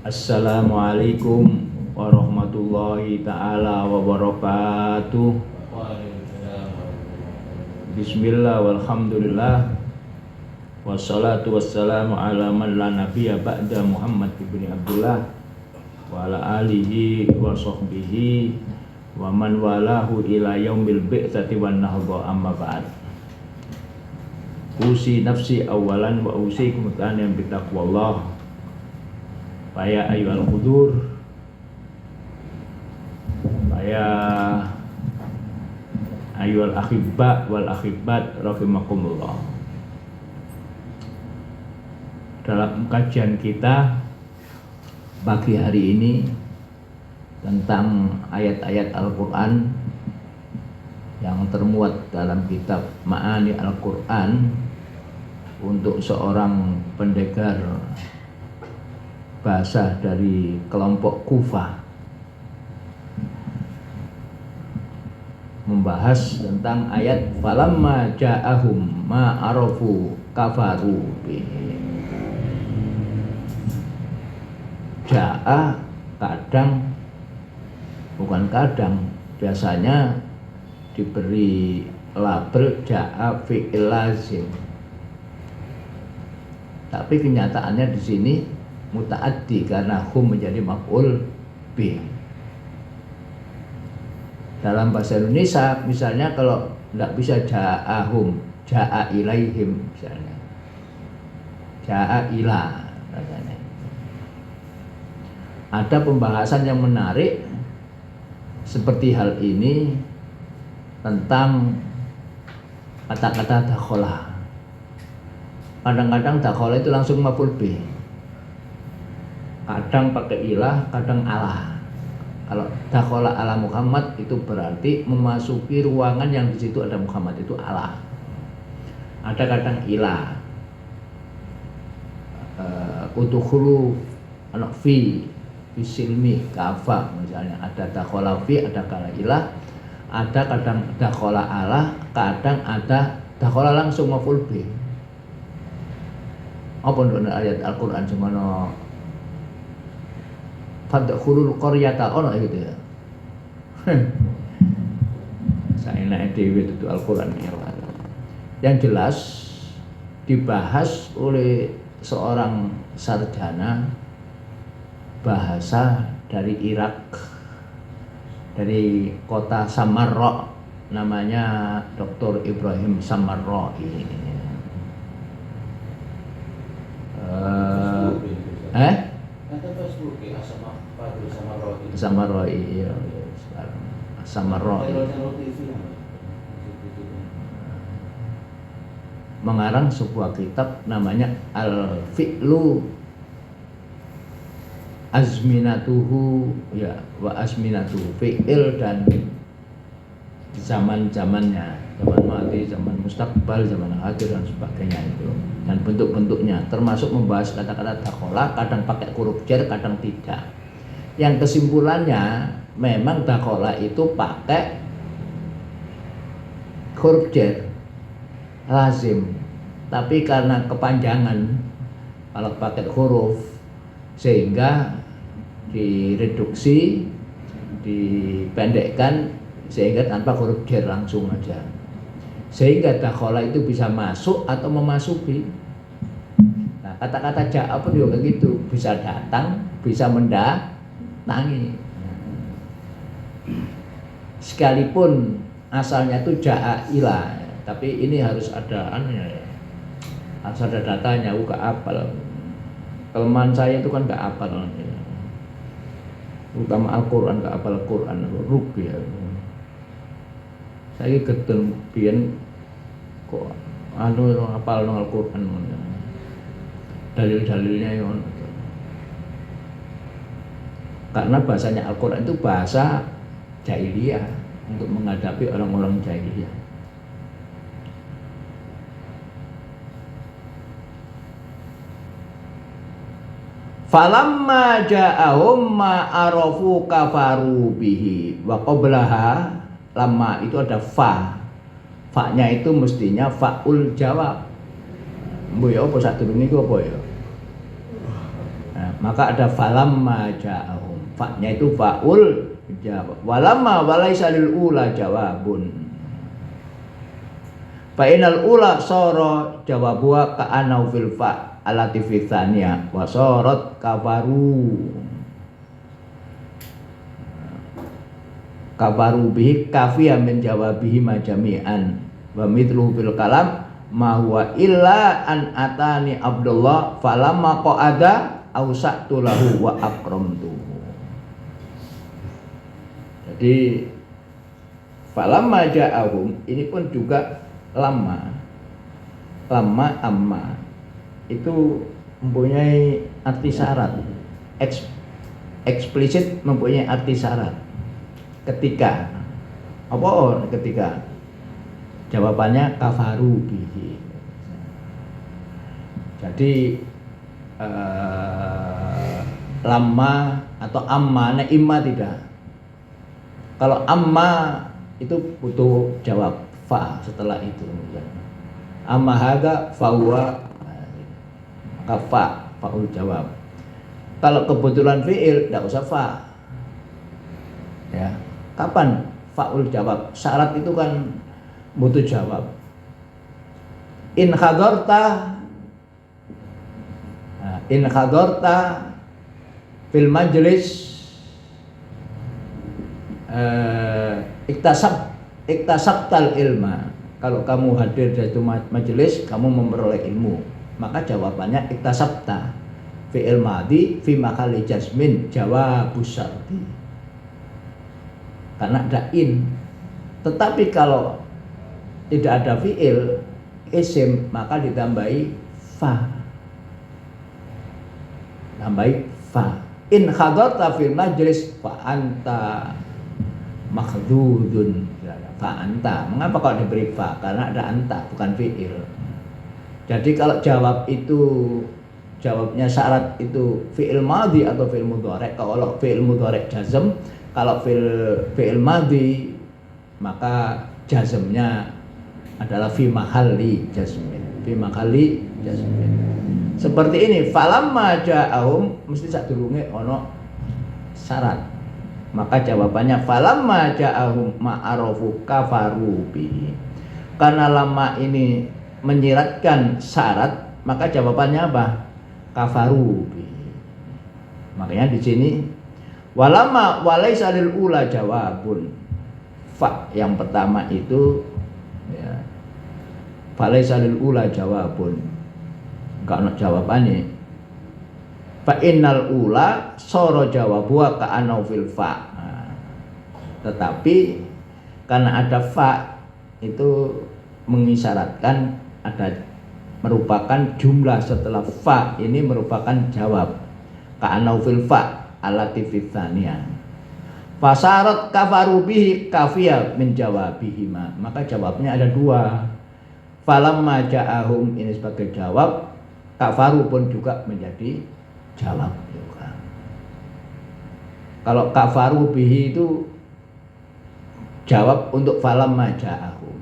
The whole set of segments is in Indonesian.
Assalamualaikum warahmatullahi ta'ala wabarakatuh. Bismillah walhamdulillah wassalatu wassalamu ala man la nabiyya ba'da Muhammad ibn Abdullah wa ala alihi wa sahbihi wa man walahu ila yaumil bi'tsati wan nahdha, amma ba'd. Usi nafsi awalan wa usikum tsaniyan bi taqwallah. Faya ayyuhal qudur, faya ayyuhal akhibba wal akhibat rahimakumullah. Dalam kajian kita pagi hari ini tentang ayat-ayat Al-Quran yang termuat dalam kitab Ma'ani Al-Quran untuk seorang pendekar bahasa dari kelompok Kufah, membahas tentang ayat falamma ja'ahum ma arafu kafaru bihi. Ja'a kadang, bukan kadang, biasanya diberi label ja'a fi'il lazim, tapi kenyataannya di sini mutaaddi karena hum menjadi maf'ul bih. Dalam bahasa Indonesia misalnya kalau tidak bisa ja'ahum, ja'a ilaihim misalnya, ja'a ila katanya. Ada pembahasan yang menarik seperti hal ini tentang kata-kata dakhola. Kadang-kadang dakhola itu langsung maf'ul bih, kadang pakai ilah, kadang ala. Kalau dakhola ala Muhammad itu berarti memasuki ruangan yang di situ ada Muhammad, itu ala. Ada kadang ilah, utukhulu anak fi silmi kafa misalnya, ada dakhola fi, ada kala ilah, ada kadang dakhola ala, kadang ada dakhola langsung maf'ul bih. Apa untuk ayat Al-Quran semana fadkhulul qaryata ono gitu ya. Saena dhewe itu Al-Qur'an ya. Yang jelas dibahas oleh seorang sarjana bahasa dari Irak, dari kota Samarra, namanya Dr. Ibrahim Samarra'i. Samarra'i ya, sekarang Samarra'i mengarang sebuah kitab namanya Al-Fi'lu Azminatuhu ya wa azminatuhu, fi'il dan zaman-zamannya, zaman madi, zaman mustaqbal, zaman hadir dan sebagainya itu, dan bentuk-bentuknya, termasuk membahas kata-kata dakhola, kadang pakai huruf jar, kadang tidak. Yang kesimpulannya memang dakhola itu pakai huruf jar lazim, tapi karena kepanjangan kalau pakai huruf sehingga direduksi, dipendekkan sehingga tanpa huruf jar langsung aja, sehingga dakhola itu bisa masuk atau memasuki. Nah, kata-kata ja'a pun juga gitu, bisa datang, bisa mendatangi. Sekalipun asalnya itu ja'a ila, tapi ini harus ada harus ada datanya. Aku gak apal, kelemahan saya itu kan gak apal, terutama Al-Quran, gak apal Al-Quran, rugi ya. Saya gedeng biyen kok apal Al-Quran, dalil-dalilnya yon. Karena bahasanya Al-Quran itu bahasa jahiliyah, untuk menghadapi orang-orang jahiliyah. Falamma ja'ahum ma arafu kafaru bihi. Wa qablaha, lamma itu ada fa. Fa-nya itu mestinya fa'ul jawab. Mbo ya apa sadurunge iku apa ya? Nah, maka ada falamma ja'ahum. Fa-nya itu fa'ul jawab. Walamma walaysa lil ula jawabun. Fa inal ula sara jawabuha ka anau fil fa alati fi tsaniyah wa sarat kafaru bihi kafiya min jawabihi majami'an wa mithluhu fil kalam ma huwa illa an atani Abdullah falamma qa'ada awsa'tu lahu wa akramtuhu. Jadi falamma ja'ahum ini pun juga lama amma itu mempunyai arti syarat, eksplisit mempunyai arti syarat. Ketika apa? Ketika jawabannya kafaru bihi. Jadi lama atau amma, nah imma tidak. Kalau amma itu butuh jawab fa setelah itu. Amma hadza fahuwa, maka fa'ul jawab. Kalau kebetulan fi'il tidak usah fa. Ya. Kapan fa'ul jawab? Syarat itu kan butuh jawab. In hadarta fil majlis iktasabtal ilma. Kalau kamu hadir di majelis, kamu memperoleh ilmu, maka jawabannya iktasabta fi'il madhi fi mahalli jazmin jawabus syarti. Karena ada in. Tetapi kalau tidak ada fi'il isim, maka ditambahi fa. Tambahi fa. In hadarta fil majlis fa anta makhdudun. Fa anta. Mengapa kalau diberi fa? Karena ada anta, bukan fi'il. Jadi kalau jawab itu jawabnya syarat itu fi'il madhi atau fi'il mudhari'. Kalau fi'il mudhari' jazm, kalau fi'il madhi maka jazmnya adalah fi mahalli jazmin. Fi mahalli jazmin. Seperti ini, falamma ja'ahum mesti sadurunge ono syarat. Maka jawabannya falamma ja'ahum ma'arofu kafaru bihi. Karena lama ini menyiratkan syarat, maka jawabannya apa? Kafaru bihi. Makanya di sini walamma walaysa lil ula jawabun. Fa yang pertama itu ya, walaysa lil ula jawabun. Enggak ada jawabannya. Fa innal ula soro jawabuha ka anau fil fa. Nah, tetapi karena ada fa itu mengisyaratkan ada merupakan jumlah setelah fa ini merupakan jawab ka anau fil fa alati fi tsaniyah. Fasarat kafaru bihi kafiya min jawabihima. Maka jawabnya ada dua. Falamma ja'ahum ini sebagai jawab, kafaru pun juga menjadi jawab juga. Kalau kafaru bihi itu jawab untuk falamma ja'ahum.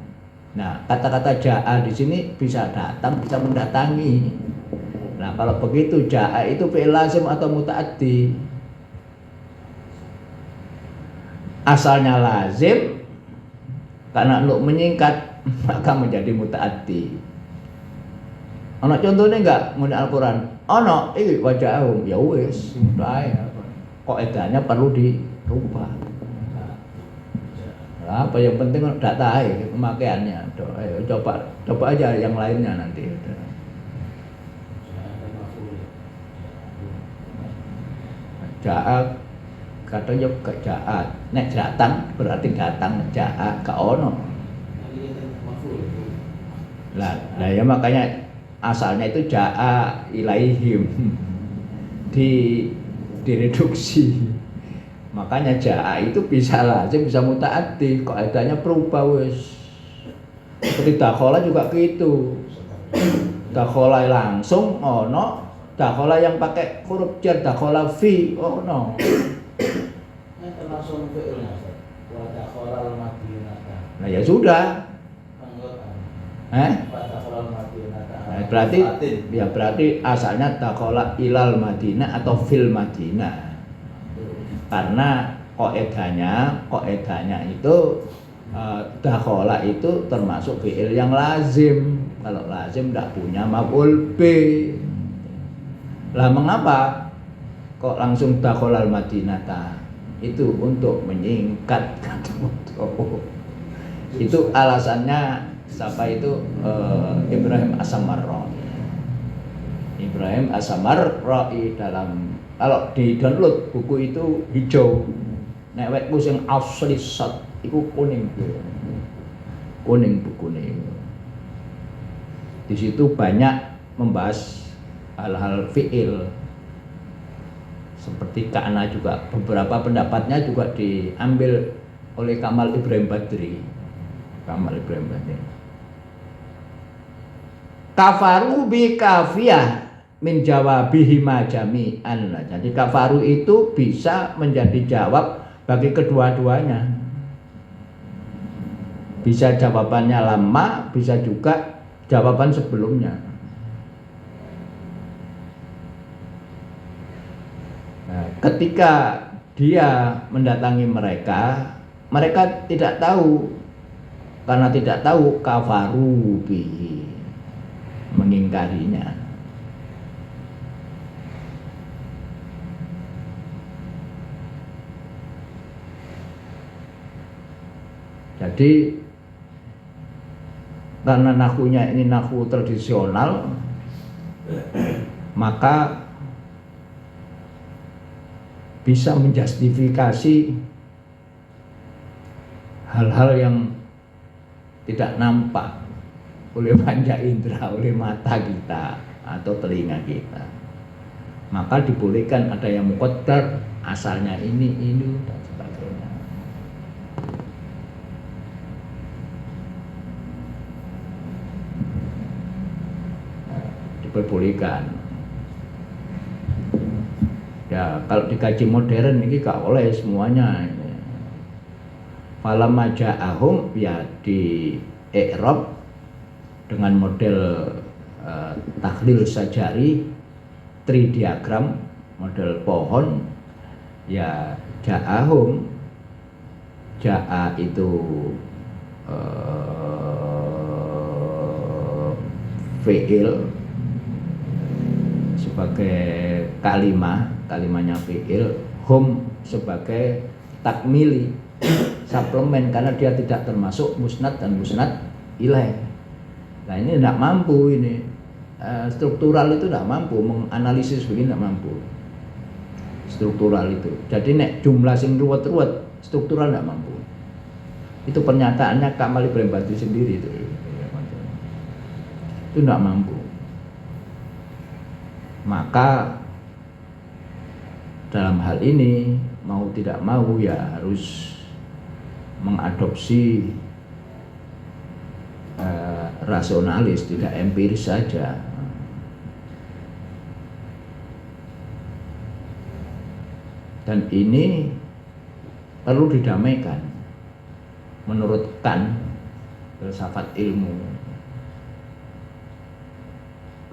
Nah, kata-kata ja'a di sini bisa datang, bisa mendatangi. Nah, kalau begitu ja'a itu fi'il lazim atau muta'addi. Asalnya lazim karena untuk menyingkat maka menjadi muta'addi. Ono contohnya enggak ngene Al-Qur'an? Ono iki wajahum ya wis mudah ya. Kok edanya perlu dirubah. Nah, apa yang penting data aja pemakaiannya. Ayo coba aja yang lainnya nanti. Ja'a katanya ke jaat. Nek datang berarti datang jaat ke ono. Lah ya makanya asalnya itu ja'a ilaihim direduksi. Makanya ja'a itu bisa lazim bisa muta'addi, kok adanya berubah wis. Seperti dakhala juga gitu. Dakhala langsung ono, dakhala yang pakai huruf jar dakhala fi ono. Langsung fi'ilnya. Wa dakhala al-madinata. Nah ya sudah. berarti asalnya dakhala ilal Madinah atau fil Madinah. Karena koedanya itu dakhala itu termasuk fi'il yang lazim. Kalau lazim tidak punya maf'ul bih. Lah mengapa kok langsung dakhalal Madinata? Itu untuk menyingkat itu alasannya siapa itu Ibrahim As-Samarra'i dalam kalau di download buku itu hijau nek wetku sing asli sat iku kuning bukune. Di situ banyak membahas hal-hal fi'il seperti kana juga, beberapa pendapatnya juga diambil oleh Kamal Ibrahim Badri. Kafaru bi kafiyah min jawabihi ma jami'an. Jadi kafaru itu bisa menjadi jawab bagi kedua-duanya. Bisa jawabannya lama, bisa juga jawaban sebelumnya. Nah, ketika dia mendatangi mereka tidak tahu, karena tidak tahu kafaru bihi, mengingkarinya. Jadi karena nahunya ini nahu tradisional, maka bisa menjustifikasi hal-hal yang tidak nampak oleh panca indera, oleh mata kita atau telinga kita. Maka dibolehkan ada yang muqaddar, asalnya ini dan sebagainya. Diperbolehkan. Ya kalau dikaji modern ini gak boleh semuanya. Falamma ja'ahum ya di i'rab dengan model takhlil sajari, tree diagram, model pohon. Ya ja'ahum, ja'a itu fi'il sebagai kalimahnya fi'il, hum sebagai takmili, suplemen, karena dia tidak termasuk musnad dan musnad ilaih. Nah ini tidak mampu, ini struktural itu tidak mampu menganalisis begini, tidak mampu struktural itu. Jadi nek jumlah sing ruwet-ruwet struktural tidak mampu. Itu pernyataannya Kamal Ibrahim Badri sendiri itu tidak mampu. Maka dalam hal ini mau tidak mau ya harus mengadopsi rasionalis, tidak empiris saja. Dan ini perlu didamaikan menurut Kant, filsafat ilmu.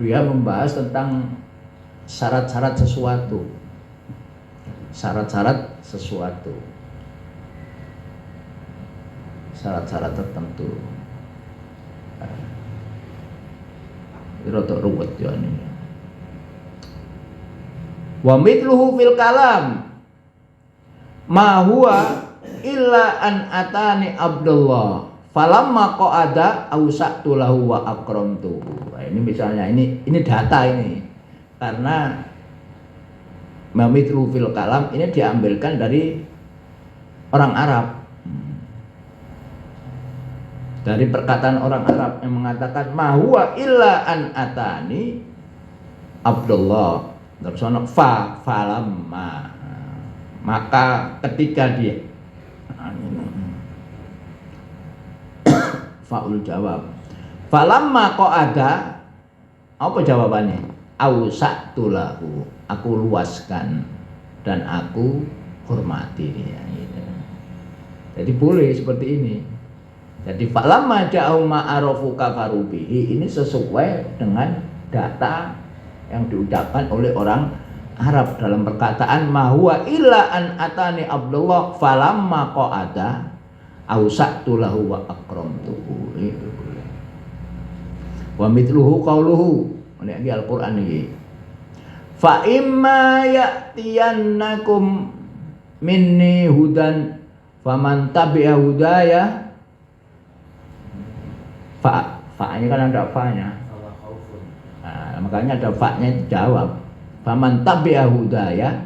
Dia membahas tentang syarat-syarat sesuatu, syarat-syarat tertentu. Rada ruwet ya ini. Wa mithluhu fil kalam ma huwa illa an atani Abdullah falamma qa'ada awsa'tu lahu wa akramtuhu. Nah, ini misalnya ini data ini. Karena mamithlu fil kalam ini diambilkan dari orang Arab. Dari perkataan orang Arab yang mengatakan ma huwa illa an atani Abdullah. Terus ono falamma. Maka ketika dia faul jawab falamma qa'ada, apa jawabannya? Awsa'tu lahu, aku luaskan dan aku hormati dia gitu. Jadi boleh seperti ini. Jadi falamma ja'ahum ma'arofu kafaru bihi, ini sesuai dengan data yang diucapkan oleh orang Arab dalam perkataan mahwa illa an atani Abdullah falamma qa'ada ausatu lahu wa akramtuhu. Wa mithluhu qauluhu, ini Al-Qur'an ini. Fa imma ya'tiyannakum minni hudan faman tabi'a hudaya. Fa-nya kan ada fa-nya. Nah, makanya ada fa-nya jawab. Faman tabi'a hudaya,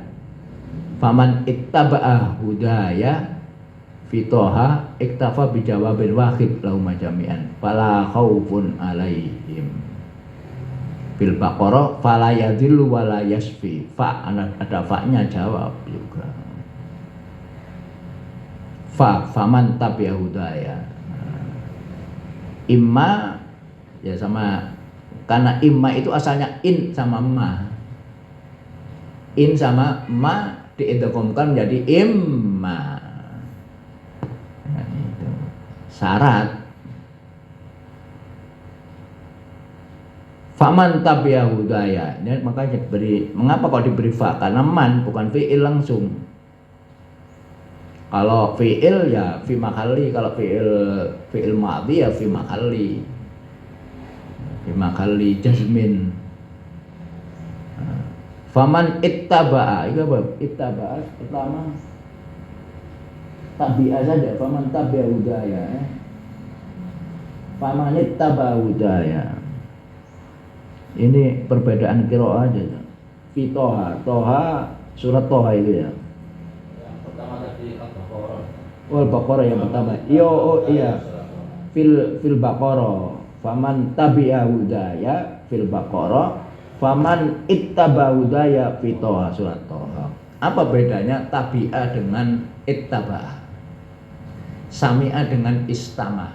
faman ittaba'a hudaya fitoha iktafa bijawabin wahid lahum jami'an fala khaufun alaihim. Fil Baqarah fala yadhillu wala yasfi. Fa ada fa-nya jawab juga. Faman tabi'a hudaya. Imma ya sama, karena imma itu asalnya in sama ma. In sama ma diidghamkan menjadi imma. Nah, itu syarat. Faman tabi'a hudaya. Ini makanya mengapa kok diberi fa? Karena man bukan fi'il langsung. Kalau fi'il ya fi mahalli, kalau fi'il madhi ya fi mahalli. Fi mahalli jazmin. Faman ittaba'a, itu apa? Ittaba'a pertama tabi'a saja, faman tabi'a hudaya. Faman ittaba'a hudaya. Ini perbedaan qiraah aja. Fi Toha, surat Toha itu ya. Baqarah yang pertama. Iya. Fil Baqarah. Faman tabi'a hudaya fil Baqarah. Faman ittaba hudaya fi Toha, surat Toha. Apa bedanya tabi'a dengan ittaba? Sami'a dengan istama.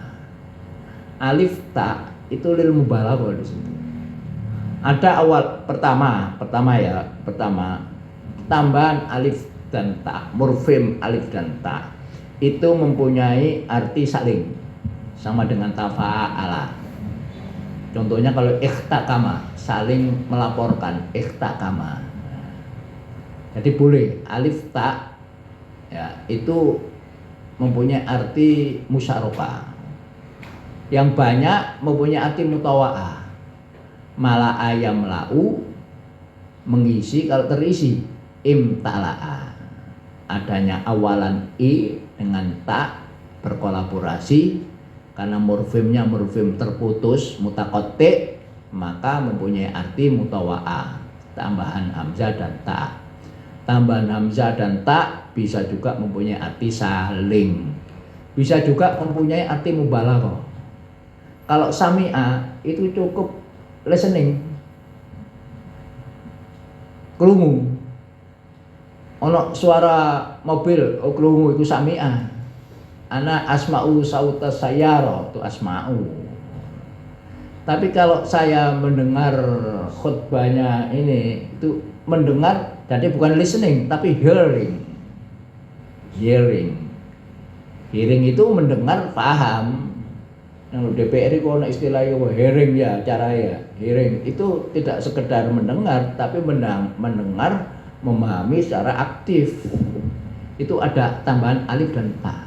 Alif ta itu lil mubalaghah di situ. Ada awal pertama tambahan alif dan ta, morfem alif dan ta. Itu mempunyai arti saling, sama dengan tafa'ala. Contohnya kalau ikhtakama, saling melaporkan, ikhtakama. Jadi boleh alif ta ya, itu mempunyai arti musyarakah. Yang banyak mempunyai arti mutawa'ah. Mala'a yamla'u, mengisi kalau terisi, imtala'a. Adanya awalan i dengan ta berkolaborasi, karena morfemnya morfem terputus mutaqatti, maka mempunyai arti mutawa'ah, tambahan hamzah dan ta. Tambahan hamzah dan ta bisa juga mempunyai arti saling, bisa juga mempunyai arti mubalaghah. Kalau sami'a itu cukup listening, krungu. Ono suara mobil, krungu itu sami'ah. Ana asma'u sauta sayyara, itu asma'u. Tapi kalau saya mendengar khutbahnya ini, itu mendengar, jadi bukan listening tapi hearing. Hearing itu mendengar, paham. Yang DPR itu ada istilahnya hearing ya, cara ya. Hearing itu tidak sekedar mendengar, tapi mendengar, memahami secara aktif. Itu ada tambahan alif dan ta.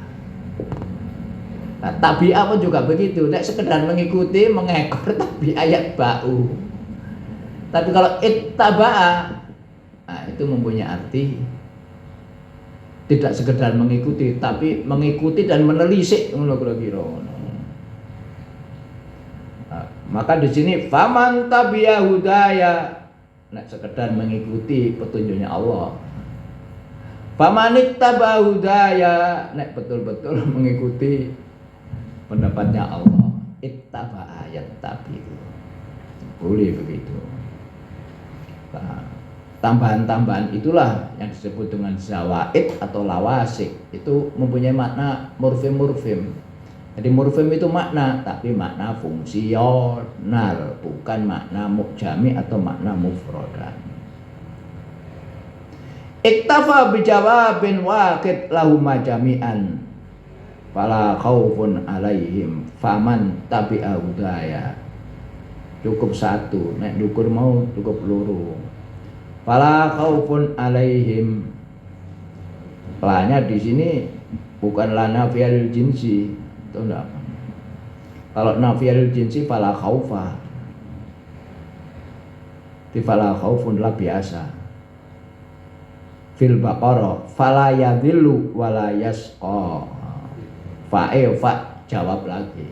Nah, tabi'ah pun juga begitu, tidak sekedar mengikuti, mengekor, tapi ayat ba'u. Tapi kalau ittaba'a, nah, itu mempunyai arti tidak sekedar mengikuti, tapi mengikuti dan menelisik. Nah, maka di sini faman tabi'a hudaya, nah, sekedar mengikuti petunjuknya Allah. Faman ittaba hudaya, nah, betul-betul mengikuti pendapatnya Allah. Ittaba ayat tabi'u. Boleh begitu. Nah, tambahan-tambahan itulah yang disebut dengan zawaid atau lawasik. Itu mempunyai makna morfem. Jadi morfem itu makna, tapi makna fungsional, bukan makna mujami atau makna mufradan. Iktafa bijawabin waqid lahuma jami'an. fala khaufun alaihim faman tabi'a hudaya. Cukup satu, nek dukur mau cukup loro. Fala khaufun alaihim. Pelanya di sini bukan la nafiyal jinsi, itu enggak. Kalau nafiyal jinsi fala khaufa. Di fala khaufun lah biasa. Fil Baqarah fala yadhillu wala yasqa. Fa jawab lagi.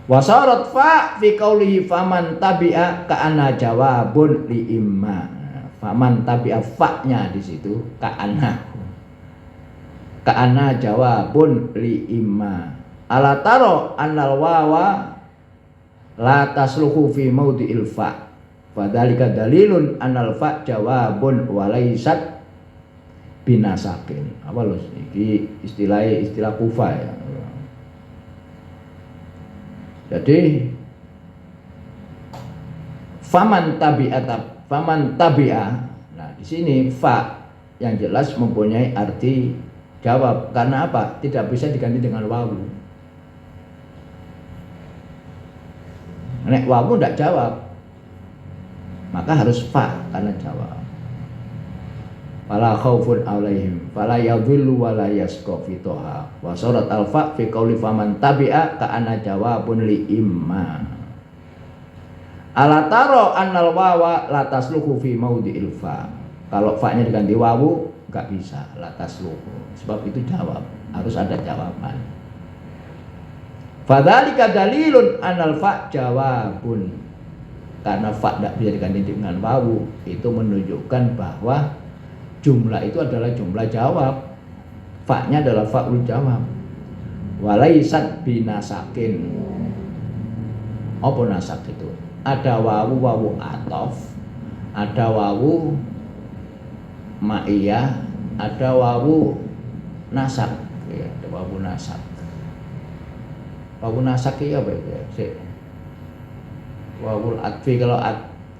Wasarat fa fi qaulihi faman tabi'a ka'anna jawabun li imma. Faman tabi'a fa-nya di situ ka'anna. Ka'anna jawabun li imma. Ala taro annal wawa la tasluhu fi maudhi'il fa. Fadzalika dalilun annal fa jawabun walaisat binasakin. Apa lho iki istilah kufa ya. Jadi faman tabi'a. Nah, di sini fa yang jelas mempunyai arti jawab. Karena apa? Tidak bisa diganti dengan wawu. Nek wawu tidak jawab, maka harus fa karena jawab. Fala khaufun alaihim fala yadhillu wala yasqa fi toha. Wa surat al-fa fi qauli faman tabi'a ka'anna jawabun li imma. Ala taro annal wawa la tasluhu fi maudhi'il fa. Kalau fa-nya diganti wawu enggak bisa la tasluhu. Sebab itu jawab, harus ada jawaban. Fadzalika dalilun annal fa jawabun. Karena fa tidak bisa diganti dengan wawu, itu menunjukkan bahwa jumlah itu adalah jumlah jawab. Fa-nya adalah fa'ul jawab. Walaisat binasakin. Apa nasak itu? Ada wawu atof, ada wawu ma'iyah, ada wawu nasak. Ya, ada wawu nasak. Wawu nasak itu apa itu? Wawul atfi, kalau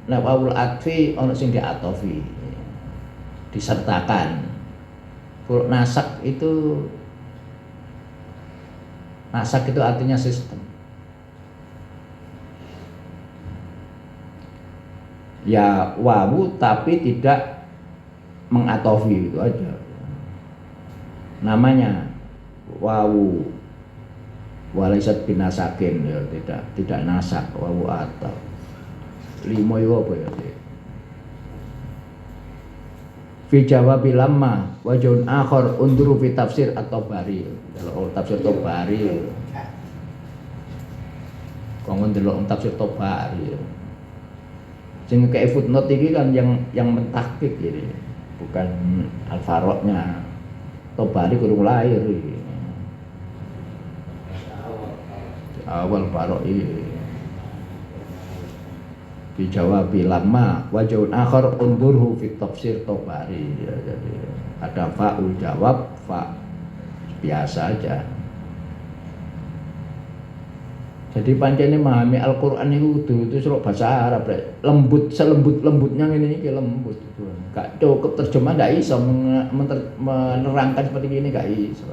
wawul atfi ono sing diatofi, disertakan. Kalau nasak itu artinya sistem. Ya wawu tapi tidak mengatofi, itu aja. Namanya wawu walaisat binasakin, ya tidak nasak wawu atau limo itu apa ya? Fi jawabi lamma wajun akhar unduru fi tafsir at-Tabari. Kalau tafsir Tabari kok ndelok tafsir Tabari. Sing kayak footnote iki kan yang mentakik ini, bukan al-Faroqnya. Tabari kurang lahir iki. Awal Faroq ini. Dijawabi lama wajahun akhar undurhu fi tafsir Tabari. Ya, jadi ada fa'ul jawab, fa biasa aja. Jadi pancene memahami Al-Qur'an itu suruh bahasa Arab, lembut selembut-lembutnya ini lembut itu. Gak cukup terjemah, gak iso menerangkan seperti ini, gak iso.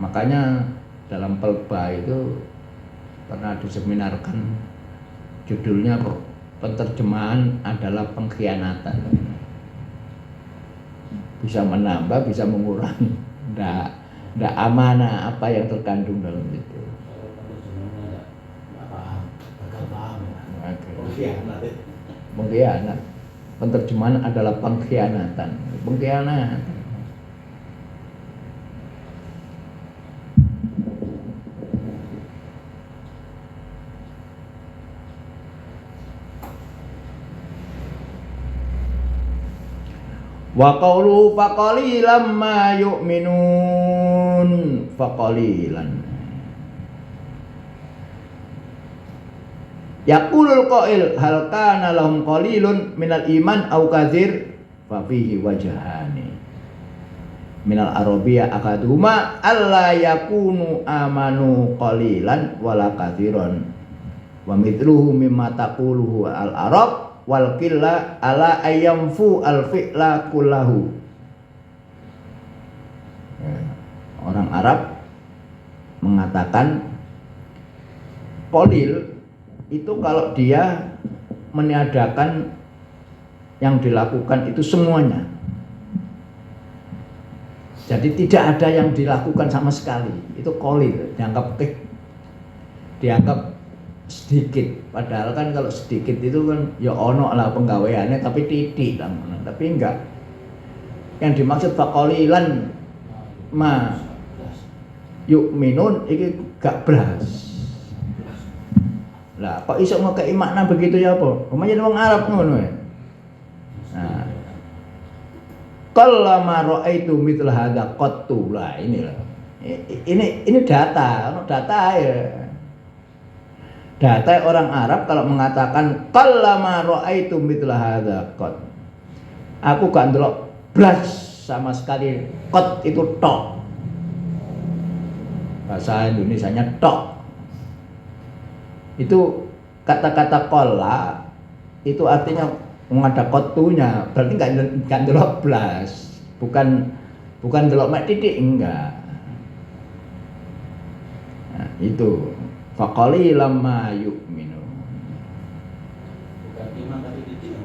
Makanya dalam pelba itu pernah diseminarkan, judulnya penerjemahan adalah pengkhianatan. Bisa menambah, bisa mengurangi. Nggak amanah apa yang terkandung dalam itu. Pengkhianat. Penerjemahan adalah pengkhianatan. Pengkhianatan. Wa qawlu faqalilan ma yu'minun, faqalilan. Yaqulul qail hal kana lahum qalilun minal iman aw katsir fa fihi wajhani. Minal arabiyyah akaduma alla yakunu amanu qalilan wala katsiran. Wa mithluhu mimma taquluhu al arab wal qilla ala ayyamfu al fi'la kullahu. Orang Arab mengatakan qalil itu kalau dia meniadakan yang dilakukan itu semuanya. Jadi tidak ada yang dilakukan sama sekali. Itu qalil, dianggap sedikit. Padahal kan kalau sedikit itu kan ya ono lah penggaweannya tapi titik lah. Tapi enggak. Yang dimaksud faqalilan ma yu'minun iki gak blas. Lah kok iso ngekeki makna begitu ya apa? Umumnya wong Arab ngono ya. Nah, qallama ra'aitu mithla hadza qattu. Lah inilah. Ini data, ya. Data orang Arab kalau mengatakan qallama ra'aitu mithla hadza qat. Aku gak ndelok blas sama sekali qat itu tok. Bahasa Indonesianya tok. Itu kata-kata qalla itu artinya ada qattunya, berarti enggak ndelok blas. Bukan ndelok mek titik enggak. Nah, itu faqalilam ma yu'minu. Bukan iman tapi titik.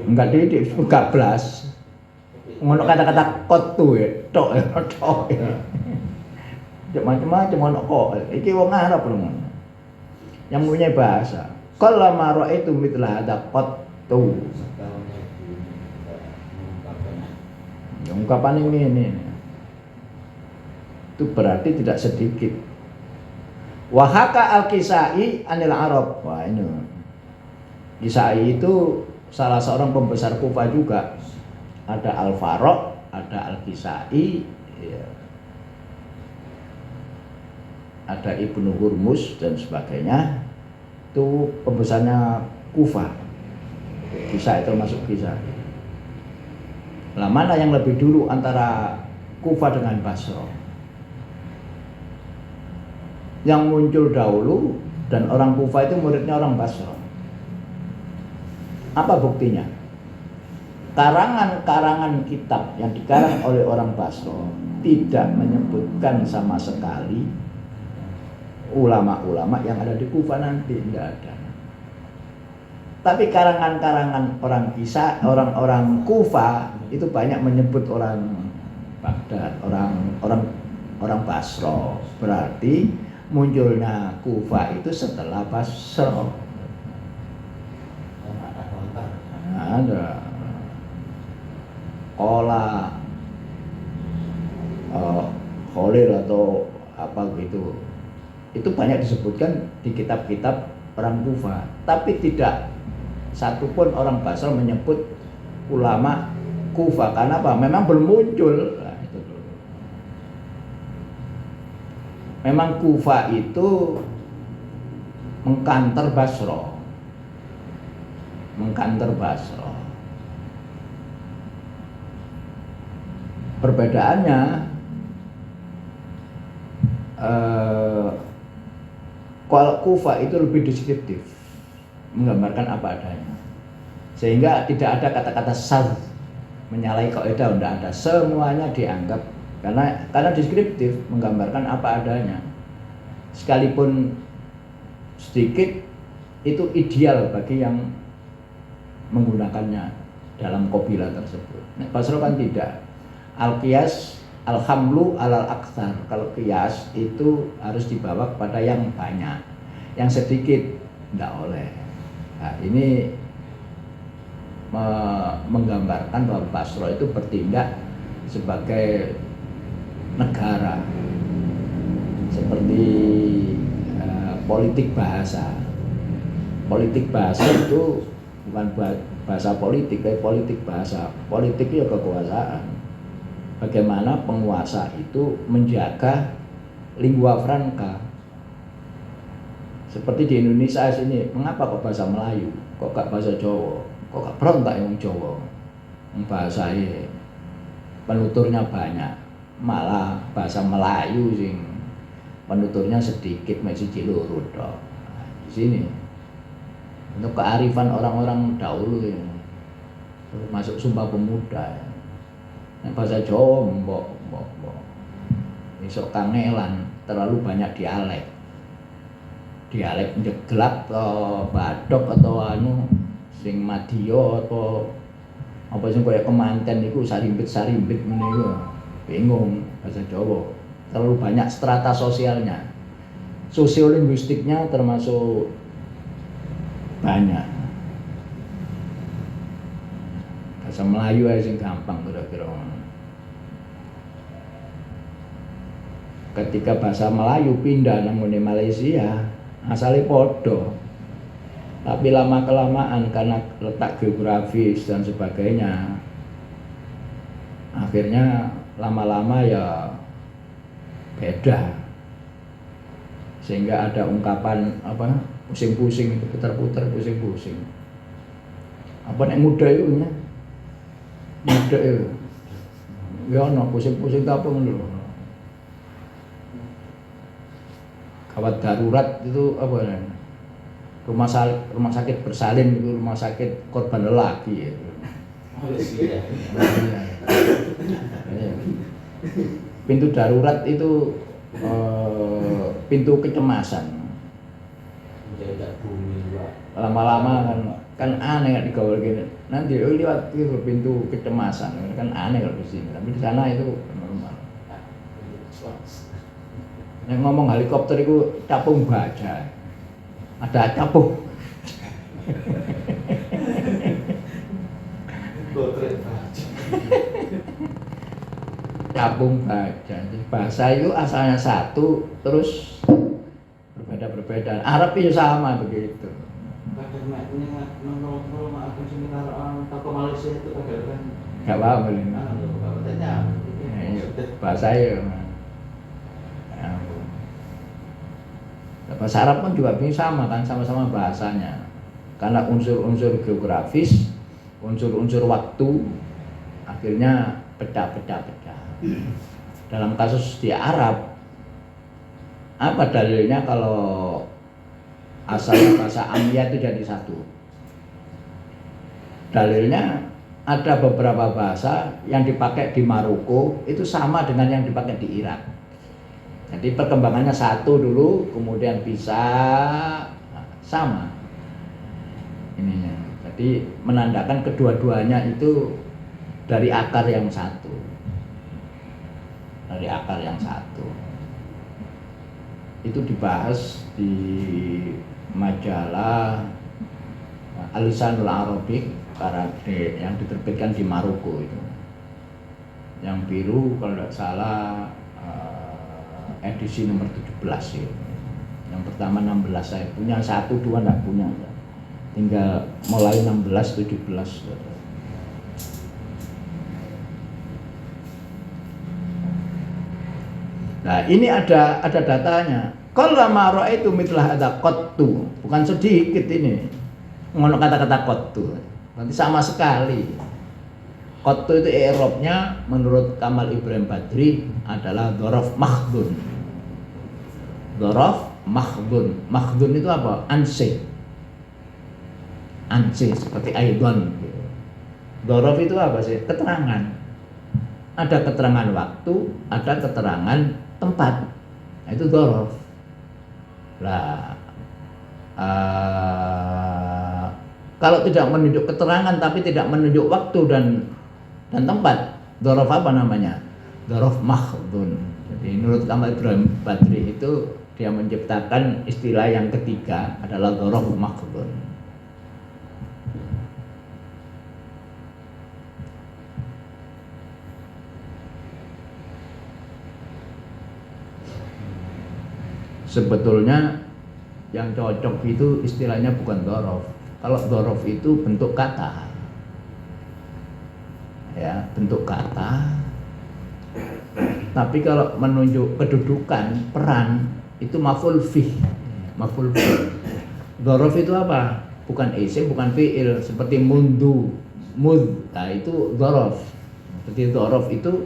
Enggak titik, enggak blas. Ngono kata-kata qattu ya, tok ya, tok. Macam-macam ono kok. Iki wong Arab lho. Yang punya bahasa. Qallama ra'aitu mithla hadza qattu. Ungkapan ini itu berarti tidak sedikit. Wahaka al-Kisai anil Arab. Wah ini Kisai itu salah seorang pembesar Kufah juga. Ada Al-Faroq, ada Al-Kisai, ya. Ada Ibnu Hurmuz dan sebagainya. Itu pembesarnya Kufah. Kisai termasuk Kisai. Lah mana yang lebih dulu antara Kufah dengan Basra? Yang muncul dahulu dan orang Kufah itu muridnya orang Basra. Apa buktinya? Karangan-karangan kitab yang dikarang oleh orang Basra tidak menyebutkan sama sekali ulama-ulama yang ada di Kufah nanti, tidak ada. Tapi karangan-karangan orang Kufah itu banyak menyebut orang Baghdad, orang Basra. Berarti munculnya Kufah itu setelah Basra. Ada Qala Khalil atau apa gitu. Itu banyak disebutkan di kitab-kitab orang Kufah, tapi tidak satupun orang Basra menyebut ulama Kufah. Karena apa? Memang belum muncul. Nah, itu dulu. Memang Kufah itu mengkanter Basra. Perbedaannya kalau Kufah itu lebih deskriptif, menggambarkan apa adanya, sehingga tidak ada kata-kata syadz menyalahi kaidah, tidak ada, semuanya dianggap karena deskriptif, menggambarkan apa adanya, sekalipun sedikit itu ideal bagi yang menggunakannya dalam qabilah tersebut. Nah, Basra kan tidak. Al-qiyas al-hamlu alal aktsar. Kalau qiyas itu harus dibawa kepada yang banyak. Yang sedikit tidak oleh. Nah, ini menggambarkan bahwa Basra itu bertindak sebagai negara. Seperti politik bahasa. Politik bahasa itu bukan bahasa politik, kayak politik bahasa. Politik itu kekuasaan. Bagaimana penguasa itu menjaga lingua franca. Seperti di Indonesia sini, mengapa kok bahasa Melayu, kok gak bahasa Jawa, kok gak berontak yang Jawa, bahasanya penuturnya banyak, malah bahasa Melayu sing penuturnya sedikit, masih cilurut. Di sini, untuk kearifan orang-orang dahulu ya. Masuk Sumpah Pemuda ya. Nah, bahasa Jawa mbok. Esok kangelan, terlalu banyak dialek. Dialek njeglak atau badok atau anu sing Madya atau apa sing kaya kemanten niku sarimbit ngene iku. Bingung bahasa Jawa. Terlalu banyak strata sosialnya. Sosiolinguistiknya termasuk banyak. Bahasa Melayu aja sing gampang kira-kira. Ketika bahasa Melayu pindah nang Malaysia, asalnya podo. Tapi lama-kelamaan karena letak geografis dan sebagainya, akhirnya lama-lama ya beda. Sehingga ada ungkapan apa pusing-pusing itu putar-putar pusing-pusing. Apa nek muda itu ya? Muda itu. Ya ono pusing-pusing apa ngono. Kawat darurat itu apa ya? Rumah sakit bersalin itu rumah sakit korban lelaki itu. Pintu darurat itu pintu kecemasan. Lama-lama kan aneh digawe gini. Nanti lihat itu pintu kecemasan kan aneh kalau di sini. Tapi di sana itu normal. Yang ngomong helikopter itu capung baja. Ada capung. Capung baja. Bahasa itu asalnya satu, terus berbeda-berbeda. Arab itu sama begitu. Gak apa-apa ini. Bahasa itu. Bahasa Arab pun juga sama kan, sama-sama bahasanya. Karena unsur-unsur geografis, unsur-unsur waktu, akhirnya pecah. Dalam kasus di Arab, apa dalilnya kalau asalnya bahasa Amiyah itu jadi satu? Dalilnya ada beberapa bahasa yang dipakai di Maroko itu sama dengan yang dipakai di Irak. Jadi perkembangannya satu dulu, kemudian bisa sama ininya. Jadi menandakan kedua-duanya itu dari akar yang satu. Dari akar yang satu. Itu dibahas di majalah Al-Lisanul Arabic yang diterbitkan di Maroko itu. Yang biru kalau tidak salah edisi nomor 17 ya. Yang pertama 16 saya punya, 1, 2 enggak punya. Tinggal mulai 16, 17. Nah, ini ada datanya. Kalau maro itu mitlah ada qattu, bukan sedikit ini. Ngono kata-kata qattu. Nanti sama sekali. Qattu itu i'rabnya menurut Kamal Ibrahim Badri adalah dzaraf makhdhun. Dzaraf makhdhun. Makhdhun itu apa? Ansi seperti aidon. Dzaraf itu apa sih? Keterangan. Ada keterangan waktu, ada keterangan tempat. Nah, itu dzaraf. Lah kalau tidak menunjuk keterangan tapi tidak menunjuk waktu dan tempat, dzaraf apa namanya? Dzaraf makhdhun. Jadi menurut Kamal Ibrahim Badri itu dia menciptakan istilah yang ketiga adalah dzaraf makhdhun. Sebetulnya yang cocok itu istilahnya bukan dzaraf. Kalau dzaraf itu bentuk kata. Ya, bentuk kata. Tapi kalau menunjuk kedudukan, peran itu maf'ul fih. Maf'ul fih. Dzaraf itu apa? Bukan isim, bukan fi'il seperti mundu, mud. Nah, itu dzaraf. Seperti dzaraf itu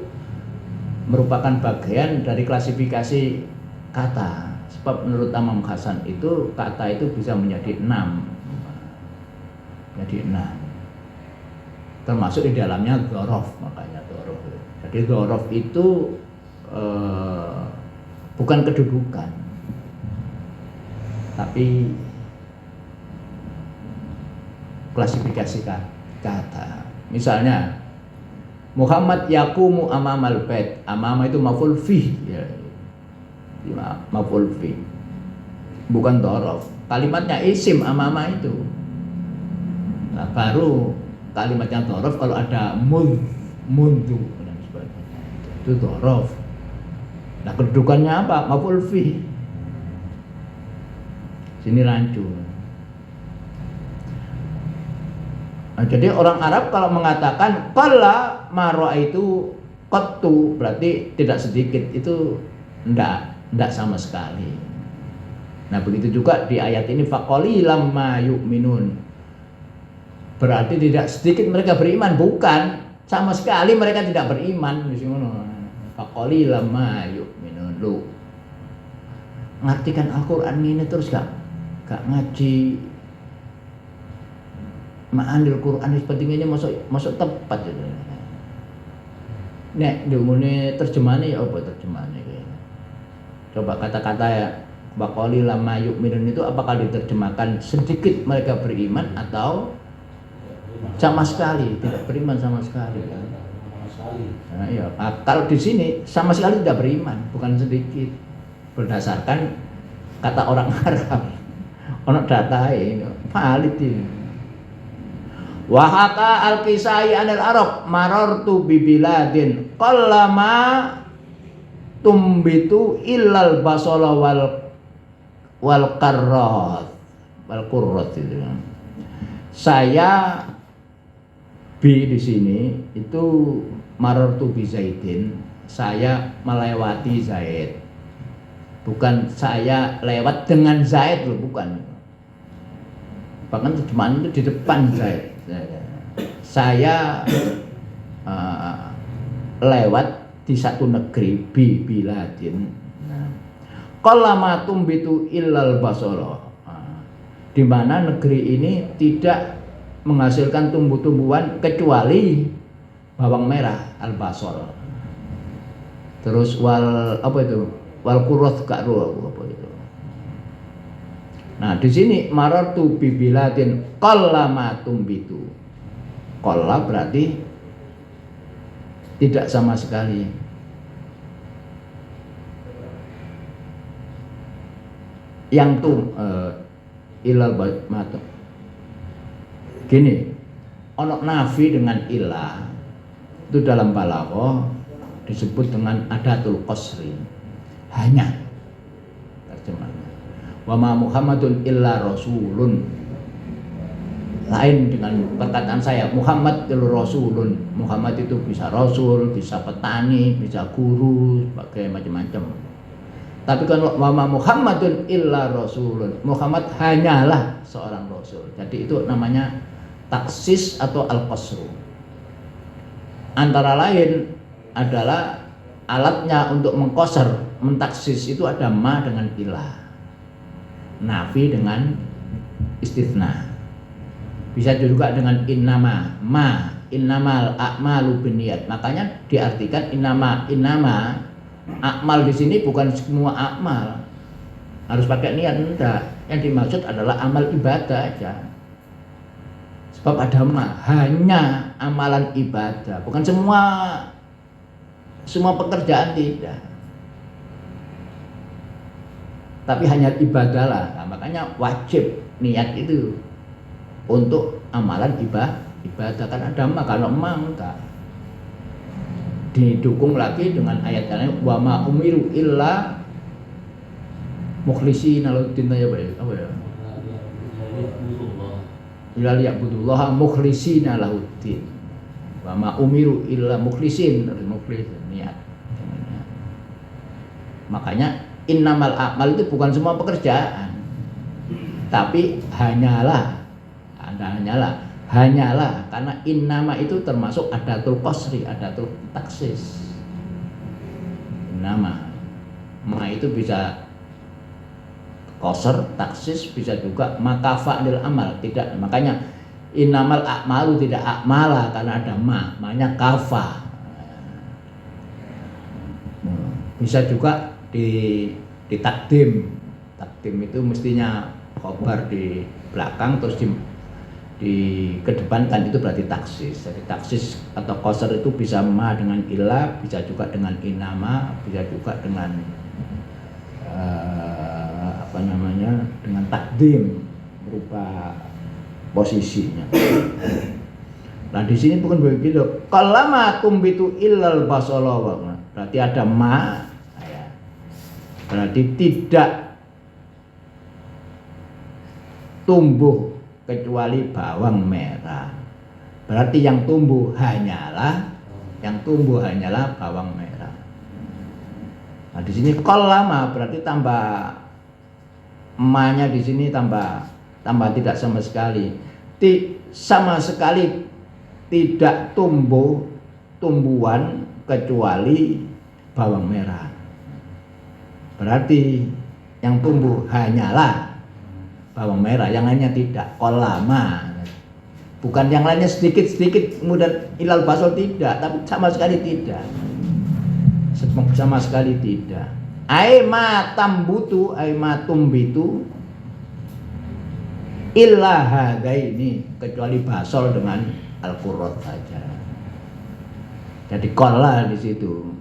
merupakan bagian dari klasifikasi kata. Sebab menurut Imam Hasan itu kata itu bisa menjadi 6. jadi 6. Termasuk di dalamnya dzaraf, makanya dzaraf. Jadi dzaraf itu bukan kedudukan, tapi klasifikasi kata. Misalnya Muhammad yaqumu amamal bait. Amama itu maf'ul fi, ya. Maf'ul fi. Bukan dzaraf. Kalimatnya isim amama itu. Nah, baru kalimatnya dzaraf kalau ada mundu dan sebagainya. Itu dzaraf. Nah, kedudukannya apa? Maf'ul fi. Sini rancu. Nah, jadi orang Arab kalau mengatakan qalla ma ra'aitu qattu, berarti tidak sedikit, itu enggak sama sekali. Nah, begitu juga di ayat ini faqalilam ma yu'minun. Berarti tidak sedikit mereka beriman, bukan sama sekali mereka tidak beriman. Faqalilam ma yu'minun. Lu ngartikan Al-Qur'an ini terus gak ngaji ma'anil Quran seperti ini masuk tepat gitu. Nek diumumnya terjemahannya ya apa terjemahannya kayaknya. Coba kata-kata ya baqali lama yu'minun itu apakah diterjemahkan sedikit mereka beriman atau sama sekali tidak beriman sama sekali. Nah, iya. Kalau di sini sama sekali tidak beriman, bukan sedikit. Berdasarkan kata orang Arab. Ono data ini valid ini. Wahaka al-Kisai anil Arab marartu bibiladin qallama tumbitu illal basala wal qarrat itu. Saya di sini itu marartu bi Zaidin, saya melewati Zaid. Bukan saya lewat dengan Zaid loh, bukan. Bahkan terjemahan itu di depan Zaid. Saya lewat di satu negeri biladin. Qallama tumbitu illal basara. Di mana negeri ini tidak menghasilkan tumbuh-tumbuhan kecuali bawang merah al-basar. Terus wal apa itu? Wal qurrat ka'ru apa itu? Nah, di sini marartu bibiladin qallama tumbitu. Qalla berarti tidak sama sekali. Yang ilal matu. Gini, ono nafi dengan ilah itu dalam balaghah disebut dengan adatul qasri. Hanya terjemahnya. Wa ma Muhammadun illa rasulun. Lain dengan perkataan saya, Muhammad itu rasulun. Muhammad itu bisa rasul, bisa petani, bisa guru, sebagai macam-macam. Tapi kalau wa ma Muhammadun illa rasulun, Muhammad hanyalah seorang rasul. Jadi itu namanya taksis atau al-qasru. Antara lain adalah alatnya untuk mengqasar, mentaksis itu ada ma dengan ilah. Nafi dengan istitsna. Bisa juga dengan innama, ma, innamal a'malu binniyat. Makanya diartikan innama akmal di sini bukan semua akmal. Harus pakai niat, enggak. Yang dimaksud adalah amal ibadah aja. Sebab ada ma, hanya amalan ibadah, bukan semua pekerjaan tidak. Tapi hanya ibadah lah. Nah, makanya wajib niat itu untuk amalan ibadah kan ada mah, kalau emang enggak. Didukung lagi dengan ayat lain wa ma umiru illa mukhlishina lahuddin ya apa ya? Illa liya'budullaha mukhlishina lahuddin. Wa ma umiru illa mukhlisin niat. Makanya innamal a'mal itu bukan semua pekerjaan, tapi hanyalah karena innama itu termasuk adatul qasri, adatul taksis. Innama ma itu bisa qasr, taksis, bisa juga makafa lil amal, tidak. Makanya Innamal a'malu tidak a'mala karena ada ma-nya kafa. Bisa juga ditakdim. Takdim itu mestinya khobar di belakang terus dikedepankan, itu berarti taksis. Jadi taksis atau qasar itu bisa ma dengan illa, bisa juga dengan inama, bisa juga dengan dengan takdim berupa posisinya. Nah di sini bukan begitu. Kalama tumbitu illal basala, berarti ada ma, ya. Berarti tidak tumbuh kecuali bawang merah. Berarti yang tumbuh hanyalah bawang merah. Nah di sini kalama berarti tambah ma-nya di sini tambah tidak sama sekali. Sama sekali tidak tumbuhan kecuali bawang merah. Berarti yang tumbuh hanyalah bawang merah, yang lainnya tidak. Kolama, bukan yang lainnya sedikit kemudian ilal basol, tidak, tapi sama sekali tidak. Sama sekali tidak. Aima tambutu, aima tumbitu illa hadaini, kecuali basol dengan al-qurrat saja. Jadi qalla di situ.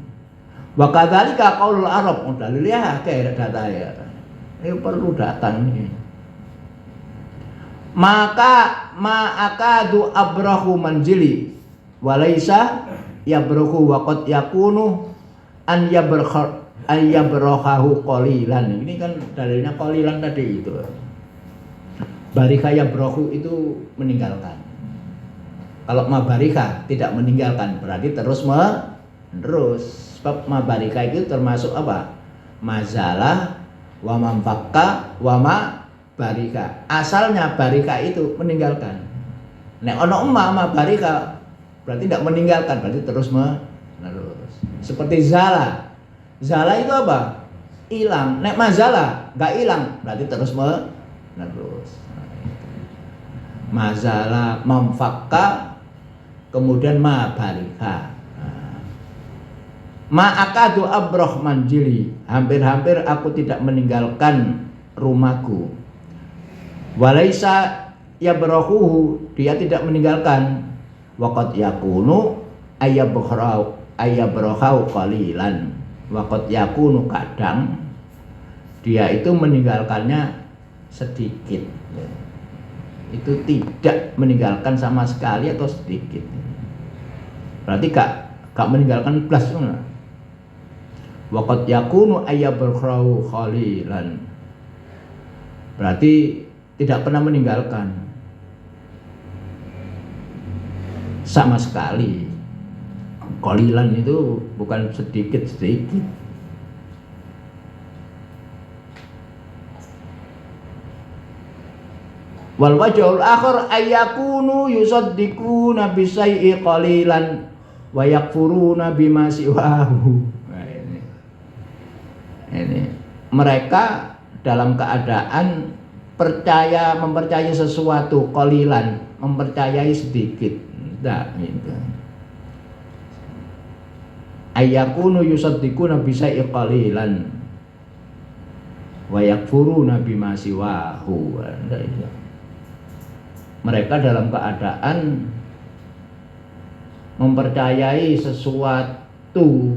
Wa kadzalika qaulul arab, dalil ya kayak data ya. Ini perlu datang nih. Maka ma'akadu abrahu manzili walaysa yabrahu wa qad yakunu an yabrahahu qalilan. Ini kan dalilnya qalilan tadi itu. Barika yabrahu itu meninggalkan. Kalau mabarika tidak meninggalkan berarti terus menerus. Sebab mabarika itu termasuk apa? Mazalah wa mamfakka wa ma barika. Asalnya barika itu meninggalkan. Nek ono ma barika berarti tidak meninggalkan, berarti terus menerus. Seperti zala. Zala itu apa? Hilang. Nek mazala enggak hilang, berarti terus menerus. Mazala mamfakka kemudian ma barika. Ma'akadu abrah manjili, hampir-hampir aku tidak meninggalkan rumahku. Walaisa yabrahuhu, dia tidak meninggalkan. Waqad yakunu ayabrahau qalilan. Waqad yakunu, kadang dia itu meninggalkannya sedikit. Itu tidak meninggalkan sama sekali atau sedikit. Berarti gak meninggalkan plus. Waqad yakunu ayabrahau qalilan, berarti tidak pernah meninggalkan sama sekali. Qalilan itu bukan sedikit-sedikit. Wal wajhul akhar ayyakunu yusaddiquna bi syai'i qalilan wa yakfuruna bima siwahu. Ini mereka dalam keadaan mempercayai sesuatu qalilan, mempercayai sedikit. Enggak gitu. Ayyakunu yusaddiquna bi syai'i qalilan wa yakfuruna bima siwahu. Mereka dalam keadaan mempercayai sesuatu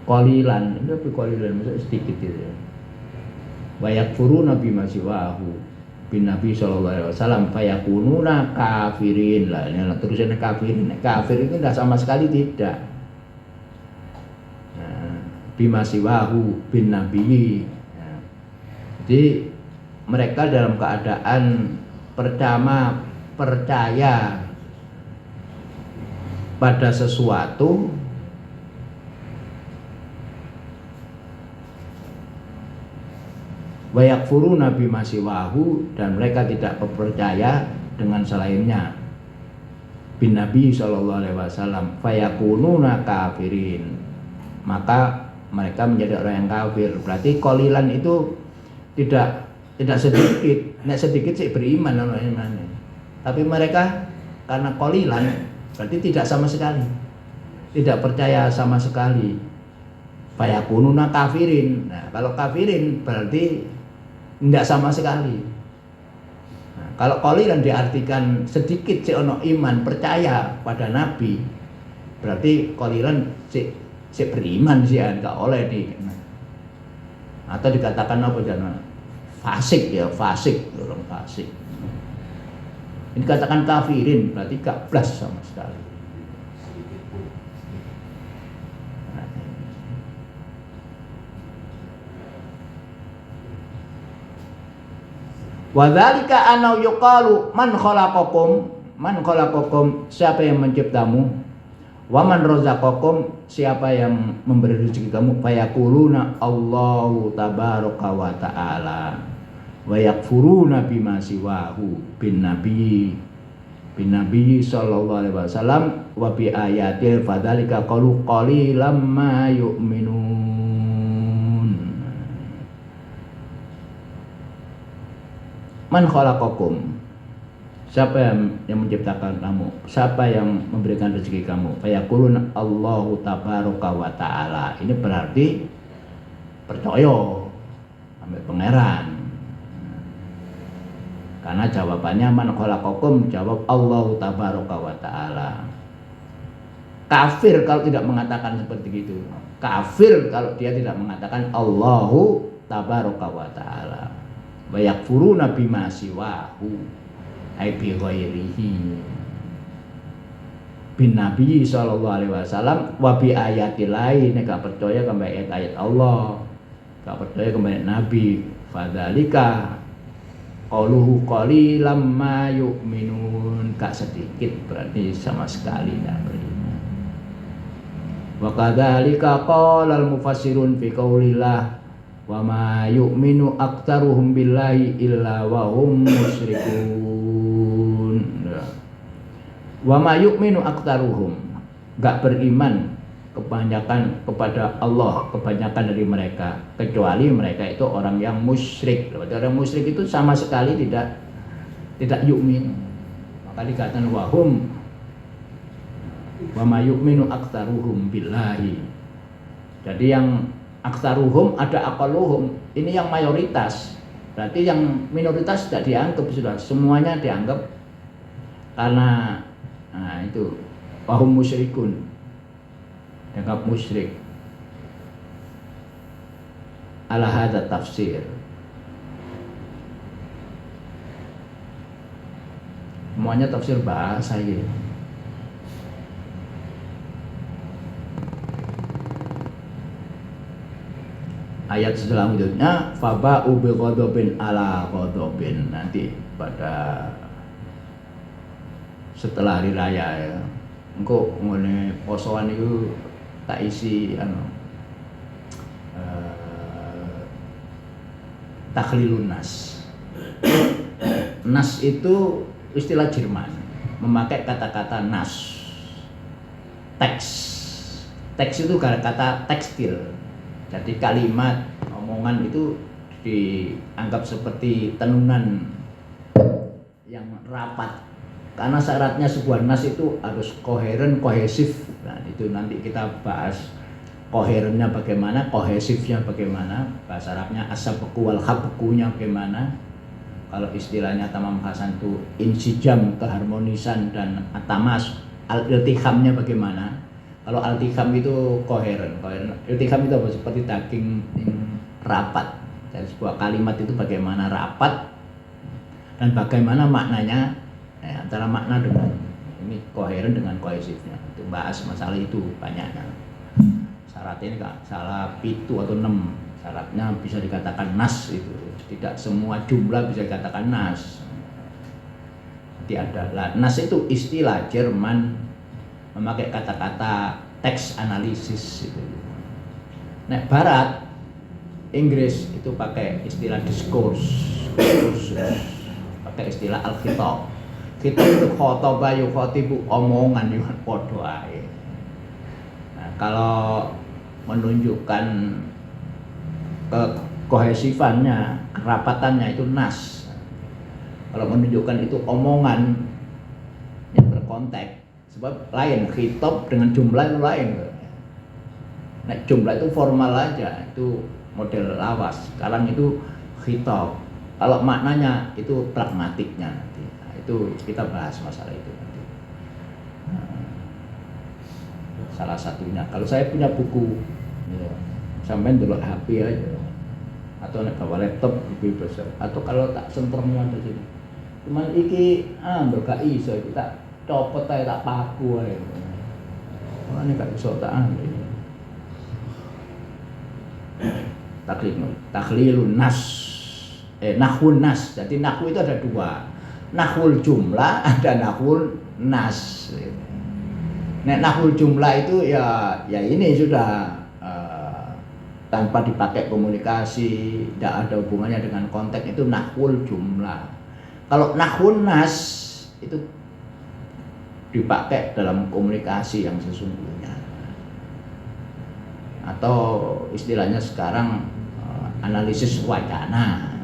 qalilan, tapi qalilan maksudnya sedikit itu. Wa yakfuruna bima siwahu, bin Nabi sallallahu alaihi wasallam, fayakununa kafirin. Lah ini terusnya kafirin. Kafir itu tidak sama sekali tidak. Nah, bima siwahu bin Nabi. Nah, jadi mereka dalam keadaan percaya pada sesuatu wa yakfuruna bima siwahu, dan mereka tidak percaya dengan selainnya. Bin Nabi sallallahu alaihi wasallam, fayakununa kafirin, maka mereka menjadi orang yang kafir. Berarti qalilan itu tidak tidak sedikit, nek sedikit sih beriman ono imane. Tapi mereka karena qalilan berarti tidak sama sekali. Tidak percaya sama sekali. Fayakununa kafirin. Nah, kalau kafirin berarti tidak sama sekali. Nah, kalau qalilan diartikan sedikit sih ono iman, percaya pada nabi. Berarti qalilan sih beriman sih enggak oleh di. Atau dikatakan apa jangan? Fasik ya, fasik, orang fasik. Ini katakan kafirin berarti gak blas sama sekali. Wadzalika anau yuqalu man khalaqakum siapa yang menciptamu, wa man razaqakum siapa yang memberi rezeki kamu, fayaquluna Allahu tabaraka wa ta'ala wa yakfuruna bima siwahu bin nabi sallallahu alaihi wasallam wa bi ayatil fadzalika qalu qalilam ma yu'minun. Man khalaqakum siapa yang menciptakan kamu, siapa yang memberikan rezeki kamu, fayaqulun Allahu tabaraka wa ta'ala. Ini berarti percaya sampai pangeran. Karena jawabannya man khalaqakum, jawab Allahu tabaraka wa ta'ala. Kafir kalau tidak mengatakan seperti itu. Kafir kalau dia tidak mengatakan Allahu tabaraka wa ta'ala. Wa yakfuruna bima siwahu ai bi ghairihi bin nabi sallallahu alaihi wasallam wa bi ayatil lain. Gak percaya kepada ayat-ayat Allah, gak percaya kepada nabi. Fadzalika qaluhu qalilam ma yu'minun, gak sedikit berarti sama sekali tidak beriman. Wa kadzalika qala al mufassirun fi qaulillah wa ma yu'minu aktsaruhum billahi illa wa hum musyrikun. Wa ma yu'minu aktsaruhum, gak beriman kebanyakan kepada Allah, kebanyakan dari mereka, kecuali mereka itu orang yang musyrik. Orang musyrik itu sama sekali tidak yu'min. Maka dikatakan wahum wa ma yu'minu aktsaruhum billahi. Jadi yang aktsaruhum ada aqalluhum, ini yang mayoritas. Berarti yang minoritas tidak dianggap sudah, semuanya dianggap karena itu wahum musyrikun, dianggap musyrik. Ala hadza tafsir. Semuanya tafsir bahasa ini. Ayat selanjutnya faba'u bi ghadabin ala ghadabin, nanti pada setelah hari raya ya. Engko ngene posoan itu tak isi takhlilun nas. Nas itu istilah Jerman, memakai kata-kata nas. Teks itu kata tekstil. Jadi kalimat omongan itu dianggap seperti tenunan yang rapat. Karena syaratnya sebuah nas itu harus koheren, kohesif. Nah, itu nanti kita bahas koherennya bagaimana, kohesifnya bagaimana. Bahasa Arabnya as-sabqu wal habqunya bagaimana. Kalau istilahnya Tamam Hasan itu insijam, keharmonisan, dan atamas, al-iltihamnya bagaimana. Kalau al-iltiham itu koheren. Iltiham itu apa? Seperti daging rapat. Jadi sebuah kalimat itu bagaimana rapat dan bagaimana maknanya. Antara makna dengan ini koheren dengan kohesifnya. Itu bahas masalah itu banyaknya. Syaratnya ini enggak salah 7 atau 6. Syaratnya bisa dikatakan nas itu. Tidak semua jumlah bisa dikatakan nas. Nanti ada nas itu istilah Jerman, memakai kata-kata teks analisis itu. Nah, Barat Inggris itu pakai istilah diskursus, pakai istilah al-khitab. Khitab itu khotobah yukhotibu, omongan yang podo ae. Nah, kalau menunjukkan kohesifannya, kerapatannya itu nas. Kalau menunjukkan itu omongan yang berkonteks, sebab lain khitab dengan jumlah itu lain. Nah, jumlah itu formal aja, itu model lawas. Sekarang itu khitab. Kalau maknanya itu pragmatiknya nanti. Nah, itu kita bahas masalah itu nanti. Nah, salah satunya. Kalau saya punya buku, ya, sampai dulu HP aja, atau bawa laptop lebih besar. Atau kalau tak senternya ada sini. Cuman iki gak iso kita copot aja tak paku aja. Ini gak iso tak ambil. Takhlilun nas, nahwun nas. Jadi nahwu itu ada dua, nahwul jumlah, ada nahwul nas. Nek nahwul jumlah itu ya ini sudah tanpa dipakai komunikasi, tidak ada hubungannya dengan konteks, itu nahwul jumlah. Kalau nahwun nas itu dipakai dalam komunikasi yang sesungguhnya, atau istilahnya sekarang analisis wacana.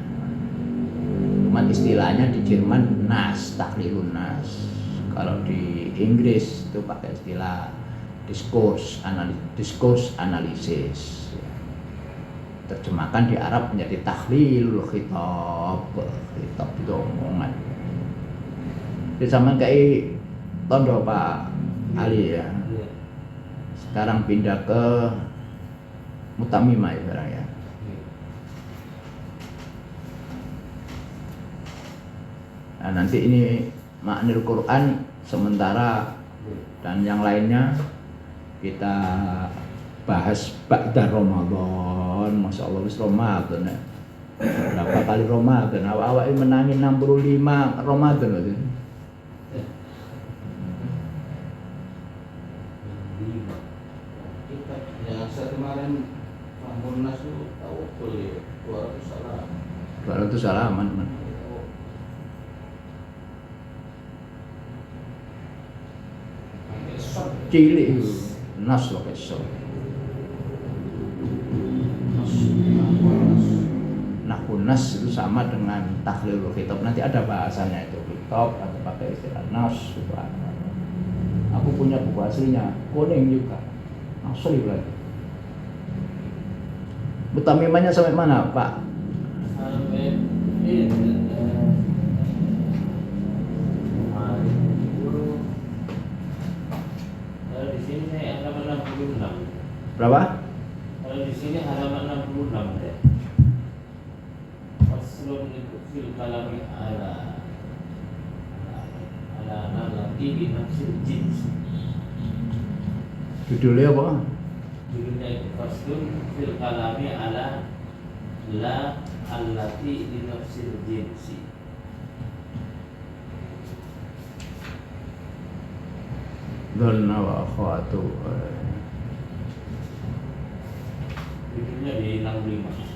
Cuman istilahnya di Jerman nas, takhlilun nas. Kalau di Inggris itu pakai istilah discourse analisis. Terjemahkan di Arab menjadi takhlilul khitab. Khitab itu omongan. Di zaman kayak tondo Pak Ali ya. Sekarang pindah ke Mutamimah ya sekarang ya. Nah, nanti ini maknil Quran sementara dan yang lainnya kita bahas ba'da Ramadan. Masya Allah wis Ramadan ya. Berapa kali Ramadan? Awak-awak ini menangin 65 Ramadan loh. Yang saya kemarin Munas itu tahu betul ya 200 halaman. Cilik itu nas loh kesel. Nas itu sama dengan takhlilul khitab. Nanti ada bahasanya itu khitab atau pakai istilah nas. Aku punya buku aslinya, kuning juga, asli lagi. Mutamimahnya sampai mana Pak? sampai ini kalau di sini saya halaman 66. Berapa? Kalau di sini halaman 66 deh. Faslun itu fil kalami ala tibi nafsil jins. Judulnya apa? Judulnya itu faslun fil kalami ala la allati di nafsil jinsi. Dhanna wa akhwatu. Judulnya di 65.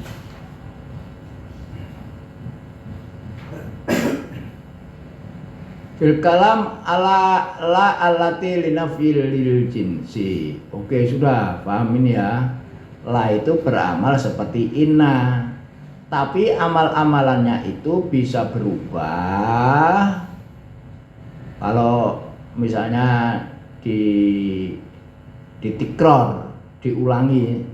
Fil kalam ala la allati linafil lil jinsi. Oke, sudah paham ini ya. La itu beramal seperti inna. Tapi amal-amalannya itu bisa berubah. Kalau misalnya ditikror, diulangi,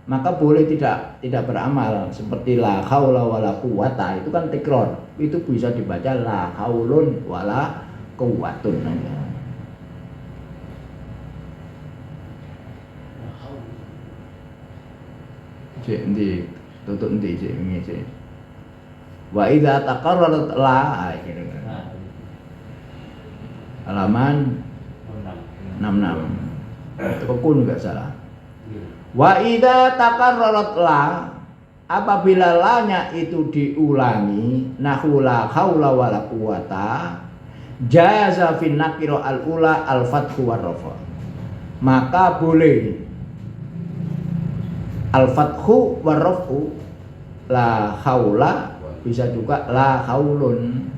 maka boleh tidak beramal. Seperti la haula wala quwata, itu kan tikror. Itu bisa dibaca la haulun wala quwwatun. Cek ndi tutup ndi cek ini cek. Wa idza taqarrarat la halaman 66. Itu pun enggak salah. Wa idza taqarrarat la, apabila lanya itu diulangi, nahu la haula wala quwata, jaza fin nakira al ula al fathu war rafa. Maka boleh al fathu war rafu, la haula bisa juga la haulun.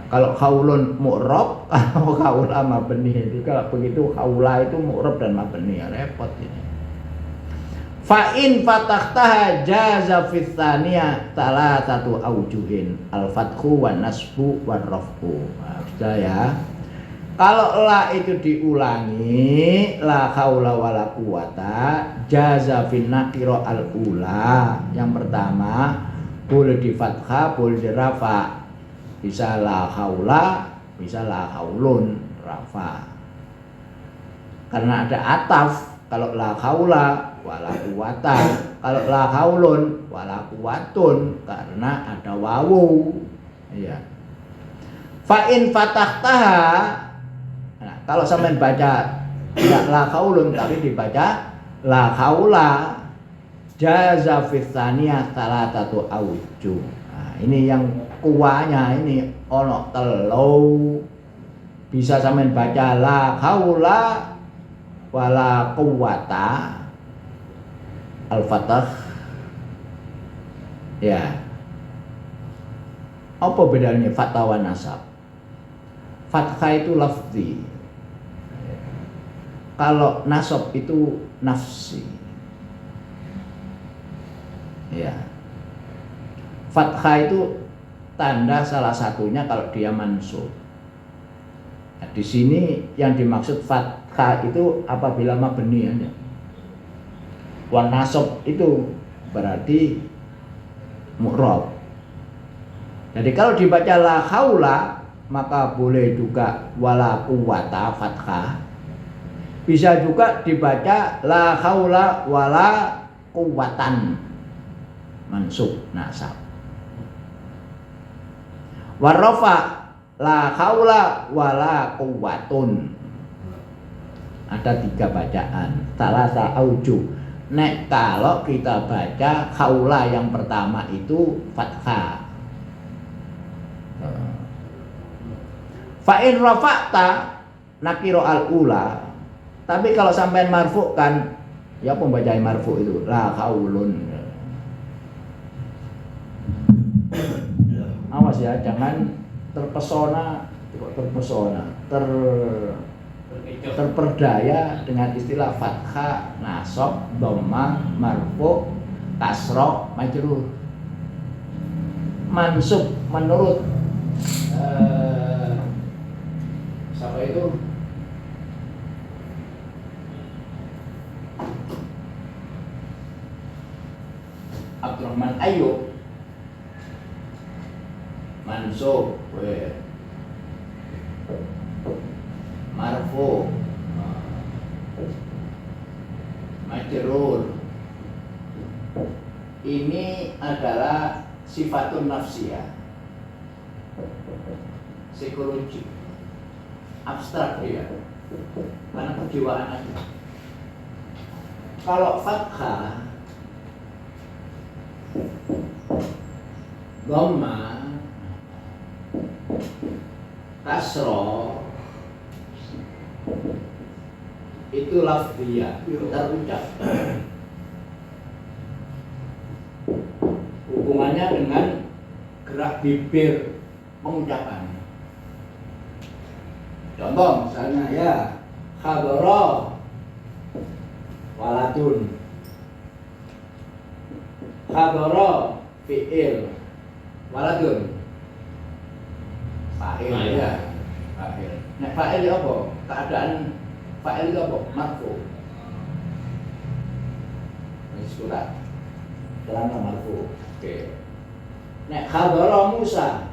Kalau haulun mu'rab, kalau haula mabni itu, kalau begitu haula itu mu'rab dan mabni, repot ini. Fa in fatahtaha jaza fit tsaniyah salasatu aujuhin al-fathu wan nasbu wan raf'u. Nah, sudah ya. Kalau la itu diulangi, la haula wala quwata, jaza fin nakira al ula. Yang pertama boleh di fathah, boleh di rafa. Bisa la haula, bisa la haulun, rafa. Karena ada ataf, kalau la haula wala quwata, kalau la haulun wala quwatun, karena ada wawu. Iya. Fa in fatahtaha. Nah, kalau sampai baca tidak la haulun tapi dibaca la haula, jaza fi tsaniyah salasatu aujuh. Nah, ini yang kuahnya ini ono telu. Bisa sampai baca la haula wala quwata al-fathah. Ya. Apa bedanya fathah wa nasab? Fathah itu lafzi. Kalau nasab itu nafsi. Ya. Fathah itu tanda salah satunya kalau dia mansub. Nah, di sini yang dimaksud fathah itu apabila mabni aja. Wan nasab itu berarti mu'rab. Jadi kalau dibaca la haula maka boleh juga wala quwata fathah. Bisa juga dibaca la haula wala quwatan mansub nasab. Warafa la haula wala quwatun. Ada 3 bacaan, salasa aujuh. Nek kalau kita baca haula yang pertama itu fathah. Fa in rafa'ta nakiro al ula. Tapi kalau sampai marfu kan ya pembaca marfu itu la haulun. Awas ya, jangan terpesona, terperdaya dengan istilah fathah, nasab, dhammah, marfu, kasrah, majrur. Mansub menurut siapa itu? Abdurrahman Ayyub. Mansub marfu majrur. Ini adalah sifatun nafsiyah, psikologi, abstrak dia, karena kejiwaan aja. Kalau fathah, dhammah, kasroh, itu lafziyah, terucap. Hubungannya dengan gerak bibir pengucapan. Contoh misalnya ya, hadara waladun, hadara fi'il, waladun fa'il ya, fa'il. Nah, fa'il itu apa? Keadaan fa'il itu apa? Marfu. Ini surat terang marfu. Oke. Nek hadara Musa,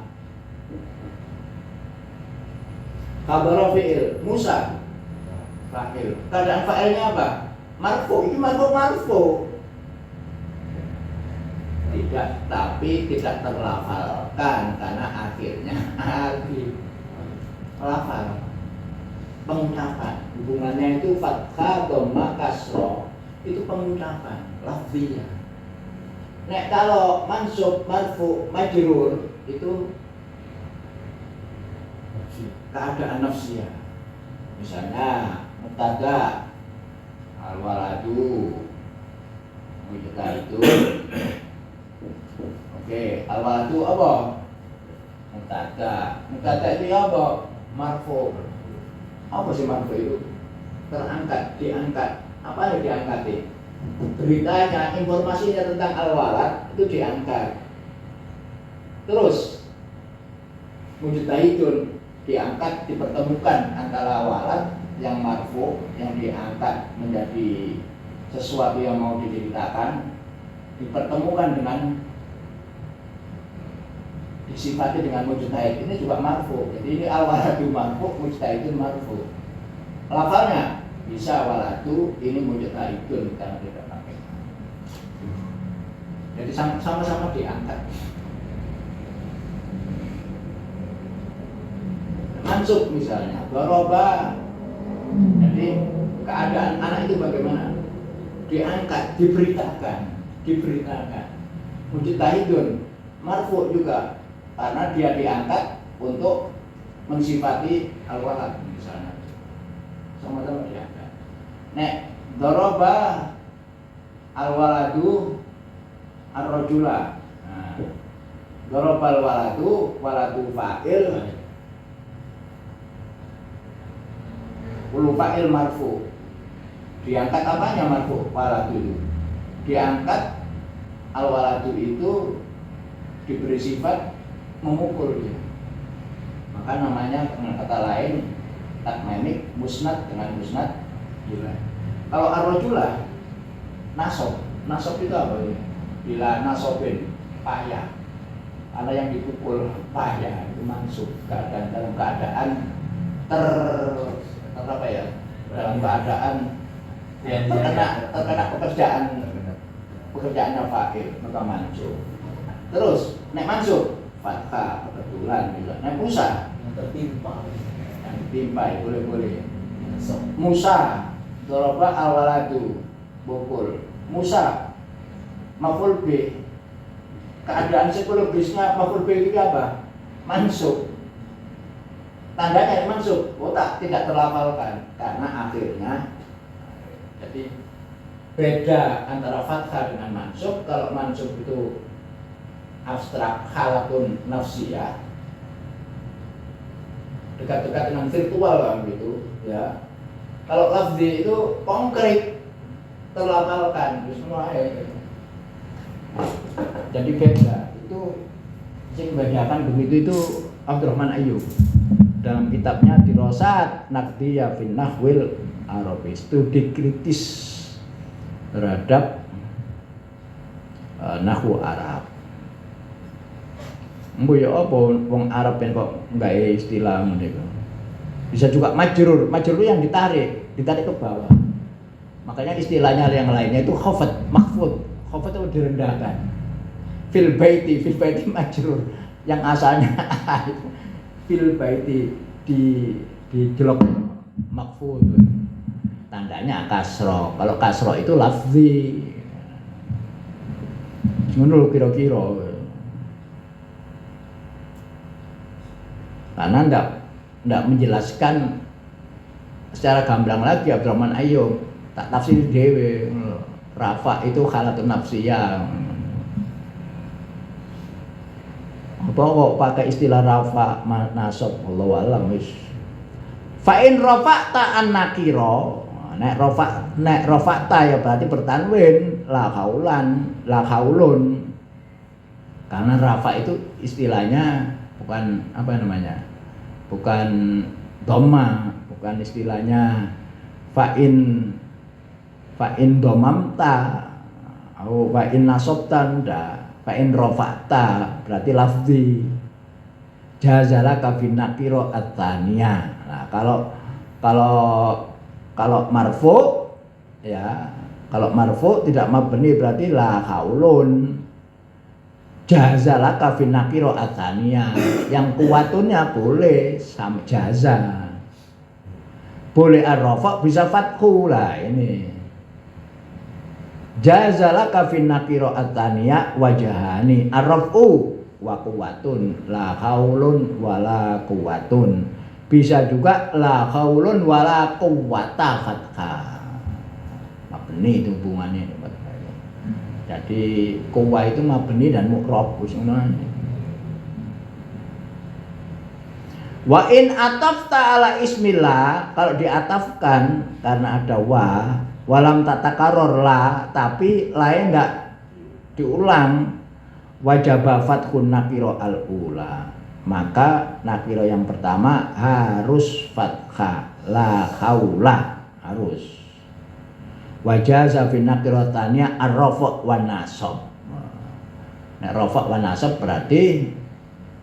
hadara fi'il, Musa fa'il. Keadaan fa'ilnya apa? Marfu. Ini marfu. Tidak, tapi tidak terlafalkan karena akhirnya alif. Lafal, pengucapan. Hubungannya itu fathah, dhammah, kasroh. Itu pengucapan, lafziyah. Nek kalau mansub, marfu, majrur itu keadaan nafsiyah. Misalnya mubtada al-waladu, mubtada itu oke, al-waladu apa? Mubtada itu apa? Marfu. Apa sih marfu itu? Terangkat, diangkat. Apa yang diangkat? beritanya, informasinya tentang al-walad itu diangkat. Terus mujtahidun diangkat, dipertemukan antara walad yang marfu yang diangkat menjadi sesuatu yang mau diceritakan, dipertemukan dengan disifati dengan mujtahid, ini juga marfu. Jadi ini al-waladu marfu, mujtahidun marfu. Lafalnya bisa waladu, ini mujtahidun karena tidak pakai. Jadi sama-sama diangkat. Mansub misalnya, doroba. Jadi keadaan anak itu bagaimana? Diangkat, diberitakan. Mujtahidun marfu juga karena dia diangkat untuk mensifati al-walad misalnya. Sama-sama diangkat. Nek doroba al-waladu ar-rajula. Nah, doroba al-waladu waladu fa'il. Ulu fa'il marfu. Diangkat apanya marfu? Waladu. Diangkat al-waladu itu diberi sifat memukul dia. Maka namanya dengan kata lain takmimik musnad dengan musnad gila. Kalau ar-rajulah nasob. Nasob itu apa ya? Bila nasobin payah. Karena yang dipukul payah itu mansub. Dalam keadaan apa ya, dalam keadaan terkena pekerjaannya fa'il, maka mansub. Terus nek mansub fathah kebetulan juga. Nek Musa yang tertimpa boleh. Musa doroba al-waladu bukul. Musa maf'ul bi, keadaan psikologisnya maf'ul bi itu apa? Mansub. Tandanya mansub, tidak terlafalkan karena akhirnya. Jadi beda antara fathah dengan mansub. Kalau mansub itu abstrak, halatun nafsiyah, dekat-dekat dengan virtual kan gitu ya. Kalau lafzi itu konkret, terlafalkan semua ya. Jadi beda. Itu yang membedakan begitu itu Abdurrahman Ayyub dalam kitabnya Dirosat Naqdiyah fin Nahwil Arabi, studi kritis terhadap nahwu Arab. Mbo ya apa wong Arab ben kok gawe istilah ngene iku. Bisa juga majrur yang ditarik ke bawah. Makanya istilahnya yang lainnya itu khafat, mahfud. Khafat itu direndahkan. Fil baiti majrur yang asalnya fil baiti di jelok makfud, tandanya kasro. Kalau kasro itu lafzi, ngono kira-kira. Karena ndak menjelaskan secara gamblang lagi Abdurrahman Ayyub, tak tafsir dewe. Rafa itu halatun nafsiyah. Apa kok pakai istilah rafa nasab, wallahu alam wis. Fa in rafa'ta an nakira, nek rafa'ta ya berarti bertanwin, la haulun. Karena rafa itu istilahnya bukan apa namanya? Bukan dhamma, bukan istilahnya fa in dhamamta atau fa in nasabtan dah. Fa'in rofa'ta berarti lafzi jazala kafin nakiro at-thaniyah. Nah, kalau marfu ya, kalau marfu tidak mabni berarti la haulun jazala kafin nakiro at-thaniyah. Yang kuatunnya boleh sama jaza, boleh ar-rafa, bisa fathu lah ini. Jazalaka fin nakiro at-taniya wajahani arrafu wa quwwatun la haulun wala quwwatun. Bisa juga la haulun wala quwwata fatha. Mabni itu hubungannya. Jadi quwwa itu mabni dan mu'rab sebenarnya. Wa in atafta ala ismillah, kalau diatafkan karena ada wa Walam tatakaror la, tapi lain enggak diulang. Wajaba fathun nakiro al-ula, maka nakiro yang pertama harus fathah, la haula harus. Wajaza fi nakiro tanya ar-rafa' wan nasab. Nah, rafa' wan nasab berarti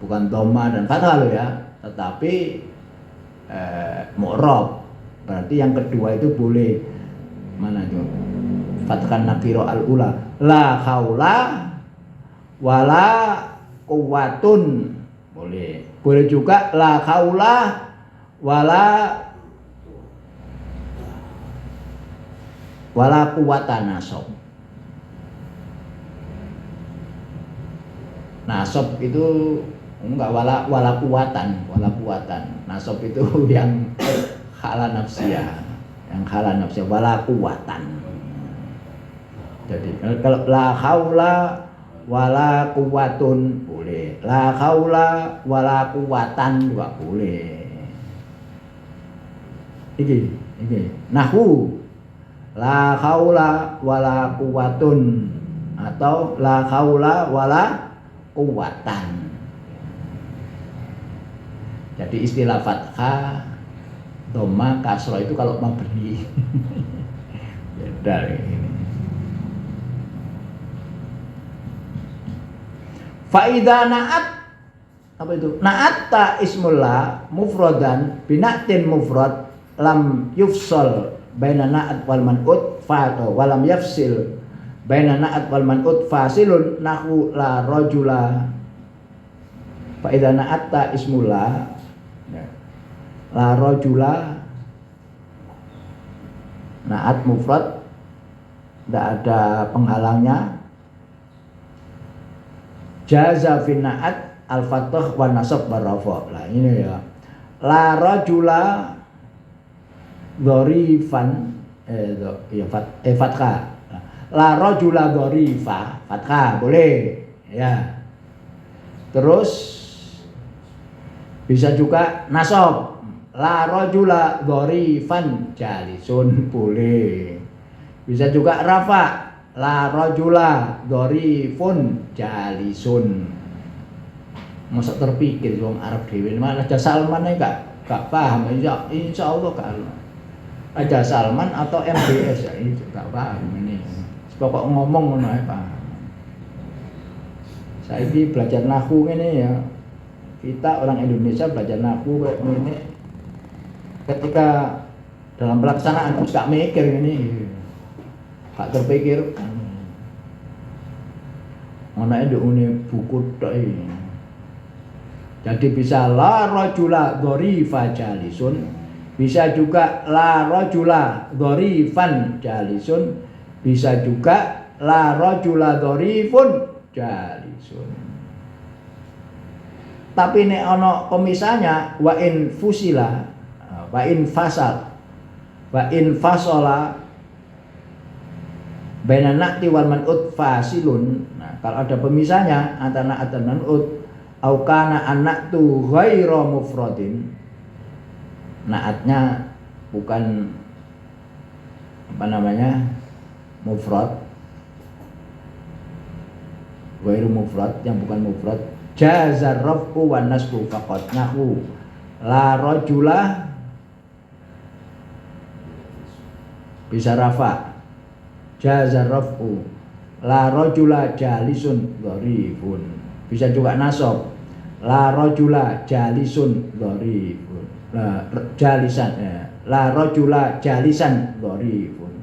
bukan dhamma dan fathah lo ya, tetapi mu'rab. Berarti yang kedua itu boleh mana itu? Fathkan nakiro al-ula, la haula wala quwwatun, boleh. Boleh juga la haula wala quwwata nasab. Nasab itu enggak wala kuwatan. Nasab itu yang hala nafsiyah, wala kuwatan. Jadi kalau la haula wala quwwatun boleh, la haula wala quwwatan juga boleh. Iki nahwu, la haula wala quwwatun atau la haula wala quwwatan. Jadi istilah fathah, dhamma, kasrah itu kalau mabni. Beda ini. Fa'idha na'at, apa itu? Na'atta ismullah mufradan bina'tin mufrad lam yufsal baina na'at wal man'ut fa'atau walam yafsil baina na'at wal man'ut fasilun nahu la rajula. Fa'idha na'atta ismullah la rajula, na'at mufrad tidak ada penghalangnya. Jaza fin na'at al-fathah wa nasab barafa. Lah ini ya. La rajula dzarifan fathah. La rajula dzarifa, fathah boleh ya. Terus bisa juga nasab. La rajula dzarifan jalisun boleh. Bisa juga rafa. La rajula dzarifun jalisun. Masa terpikir wong Arab dhewe mana Raja Salman gak paham ya, insyaallah kan. Raja Salman atau MBS ya itu gak paham ini. Pokok ngomong ngono ae paham. Saiki belajar nahwu ini ya. Kita orang Indonesia belajar nahwu kayak ini ketika dalam pelaksanaan terus gak mikir ini. Gak terpikir ana ndukune buku tok iki. Jadi bisa la rajula dzarifa jalisun, bisa juga la rajula dzarifan jalisun, bisa juga la rajula dzarifun jalisun. Tapi nek ana pemisahnya wa in fusila, wa in fasal, wa in fasola baina na'ti wal man'ut fasilun. Nah, kalau ada pemisahnya antara na'at dan man'ut, au kana an-na'tu ghairu mufradin. Na'atnya bukan apa namanya? Mufrad. Ghairu mufrad, yang bukan mufrad. Jazar raf'u wan nasbu faqat. Nahwu la rajula bisa rafa. Jazar raf'u la rajula jalisun dzarifun. Bisa juga nasab. La rajula jalisun dzarifun. Jalisan ya. La rajula jalisan dzarifun.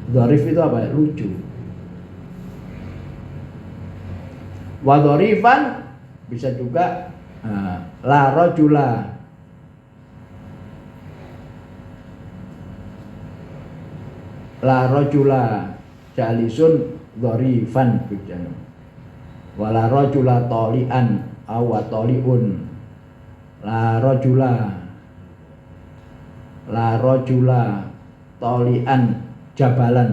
Dzarif itu apa? Lucu. Wa dzarifan bisa juga la rajula jalisun dzarifan bijana. Wala rajula talian aw taliun. La rajula talian jabalan.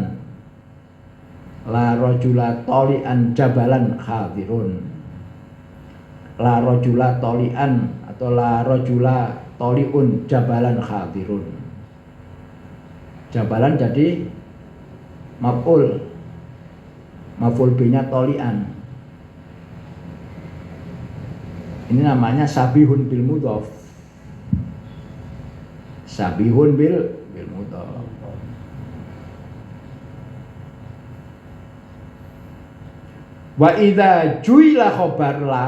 La rajula talian jabalan hadirun. La rajula talian atau la rajula taliun jabalan hadirun. Jabalan jadi maf'ul B-nya tolian. Ini namanya sabihun bil mudhaf. Sabihun bil mudhaf. Wa idza juila khabar la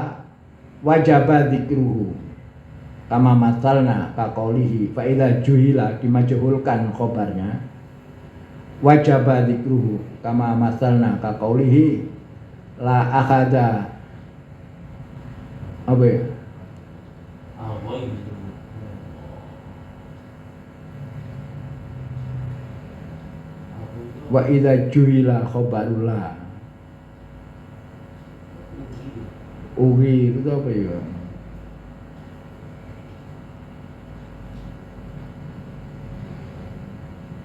wajaba dzikruhu kama masalna ka qoulihi fa idza juila dimajhulkan khabarnya wajaba dzikruhu kama masalna ka qoulihi la akhada apa ya? Wa idza juhila khabarullah. Ugi itu apa ya?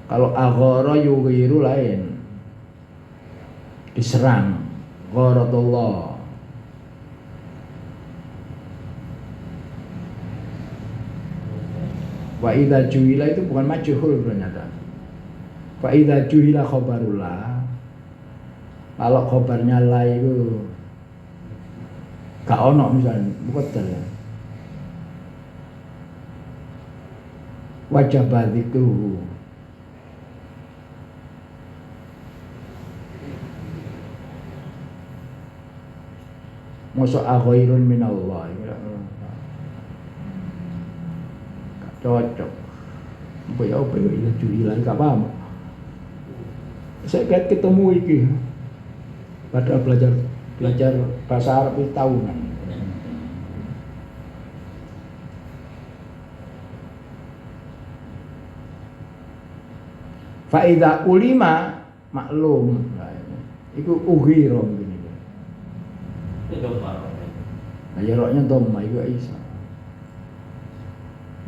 Kalau aghara yughiru lain. Diserang. Gharatullah. Wa idza juhila itu bukan majhul ternyata. Fa idza juhila khabarullah. Kalau khabarnya la itu gak ono misalnya, muqaddar ya. Wajib dzikruhu. Masa aghairun minallah. Cocok. Apa ya itu juhilan gak paham. Saya kayak ketemu iki. Padahal belajar bahasa Arab itu tahunan. Faida ulima maklum. Nah, itu ughira begini. Itu domba. Nah, jaroknya domba itu isa.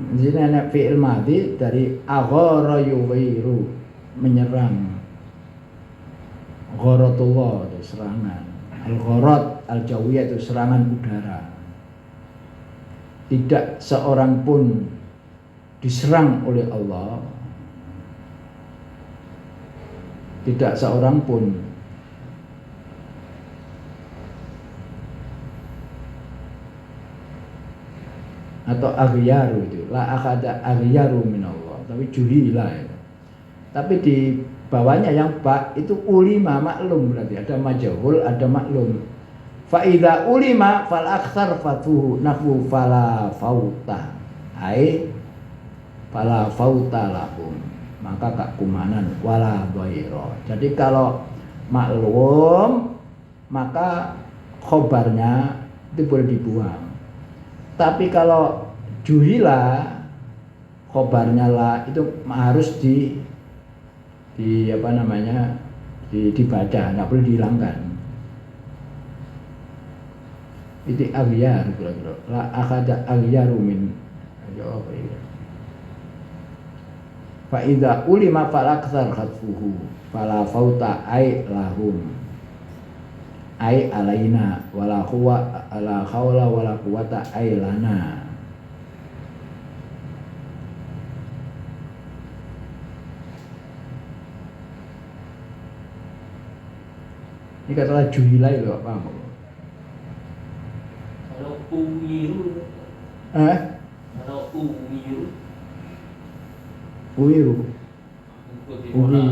Di sini ada fi'il madhi dari aghara yughiru, menyerang. Gharatullah itu serangan. Al-gharat al-jawiyah itu serangan udara. Tidak seorang pun diserang oleh Allah. Tidak seorang pun atau aghyaru itu la akhada aghyaru minallah, tapi juhila itu. Tapi di bawahnya yang ba itu ulima maklum, berarti ada majhul ada maklum. Fa idza ulima fal aktsar fatuhu nahwu fala fauta ai fala fauta lahum, maka gak kumanan wala dhaira. Jadi kalau maklum maka khobarnya itu boleh dibuang. Tapi kalau juhila khobarnya la itu harus apa namanya dibaca, nggak boleh dihilangkan. Itu aghyar kira-kira. La akhada aghyaru min. Apa itu? Fa idza ulima fal aktsar khatfuhu fala fauta ai lahum. Ai alaina wala quwa ala haula wala quwata ai lana. Ini kata juhila itu apa? Kalau uwiru. Kalau uwiru. Uwiru. Uwi.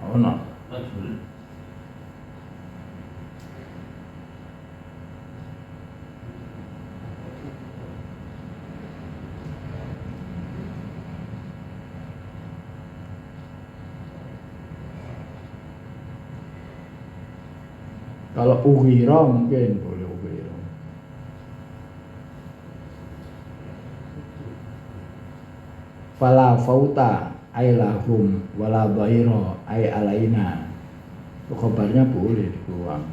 Oh no. Majhul. Kalau ughira mungkin boleh ughira. Fala fauta ay lahum wala dhaira ay alaina. Itu kabarnya boleh dibuang.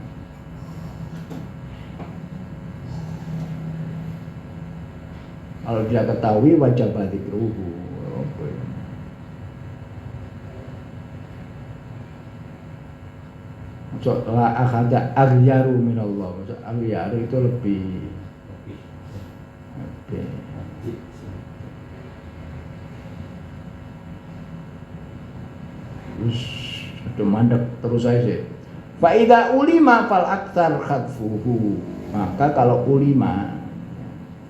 Kalau dia ketahui wajib dzikruhu. Maksud la akhada aghyaru minallah. Maksud aghyaru itu lebih Terus udah mandek terus aja. Fa idza ulima fal aktsar khadfuhu. Maka kalau ulima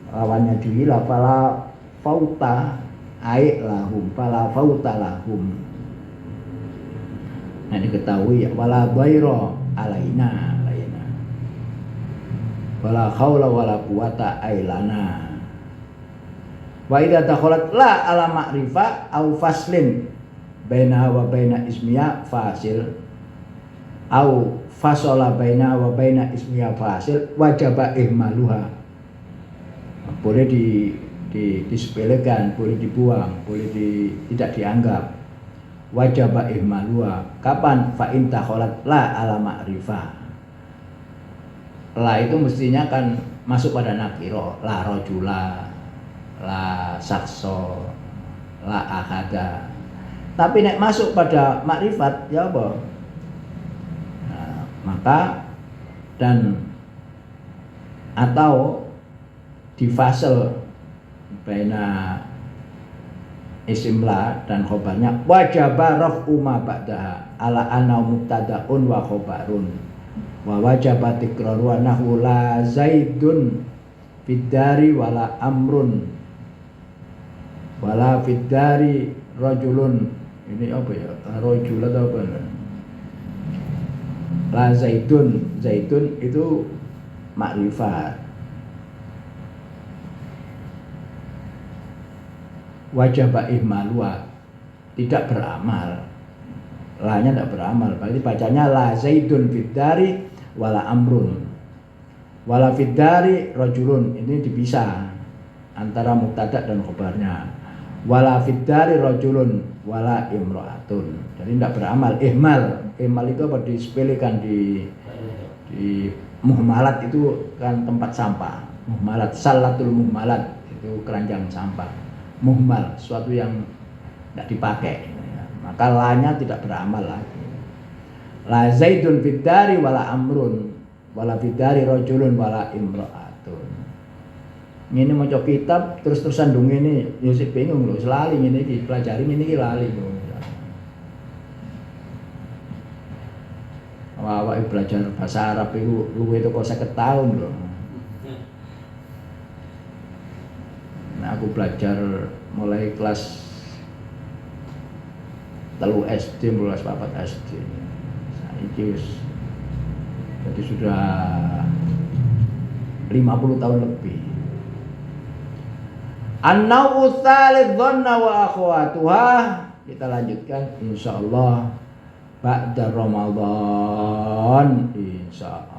lawannya diwila fala fauta ai lahum fala fauta lahum. Nah diketahui ya wala bairo alaina wala haula wala quwata ailana. Wa idza dakhalat la ala ma'rifa au faslin baina wa baina ismiya fasil au fasola baina wa baina ismiya fasil wajaba ihmaluha. Boleh disepelekan, boleh dibuang, boleh tidak dianggap. Wajaba ihmaluha. Kapan? Fa in dakhalat la ala ma'rifa. La itu mestinya kan masuk pada nakiro, la rojula, la sakso, la ahada. Tapi nek masuk pada makrifat ya apa? Nah, maka dan atau di fasel baina isim la dan khobarnya wajaba raf'u ma ba'daha ala anna mubtada'un wa khobarun wa wajaba tikraru wa nahu la zaidun fiddari wala amrun wala fiddari rajulun. Ini apa ya? Rajul atau apa? La zaidun, zaidun itu makrifat. Wajib ihmalwa, tidak beramal. La-nya tidak beramal. Berarti bacanya la zaidun fiddari wala amrun. Wala fiddari rajulun. Ini dipisah antara mubtada dan khabarnya. Wala fiddari rajulun wala imro'atun. Jadi tidak beramal. Ihmal itu apa disepelekan di muhmalat itu kan tempat sampah. Muhmalat, salatul muhmalat itu keranjang sampah. Muhmal, sesuatu yang tidak dipakai. Maka la-nya tidak beramal lagi. La zaidun fiddari wala amrun wala fiddari rajulun wala imro'atun. Ini mau coba kitab terus-terusan dong ini, ya sih bingung loh, selali ini dipelajari ini lali loh. Awak belajar bahasa Arab itu kok 50 tahun loh. Nah, aku belajar mulai kelas 3 SD, mulai 4 SD. Jadi sudah 50 tahun lebih. An-naw'u tsalits dhanna wa akhwatuha. Kita lanjutkan insyaallah ba'da Ramadan insyaallah.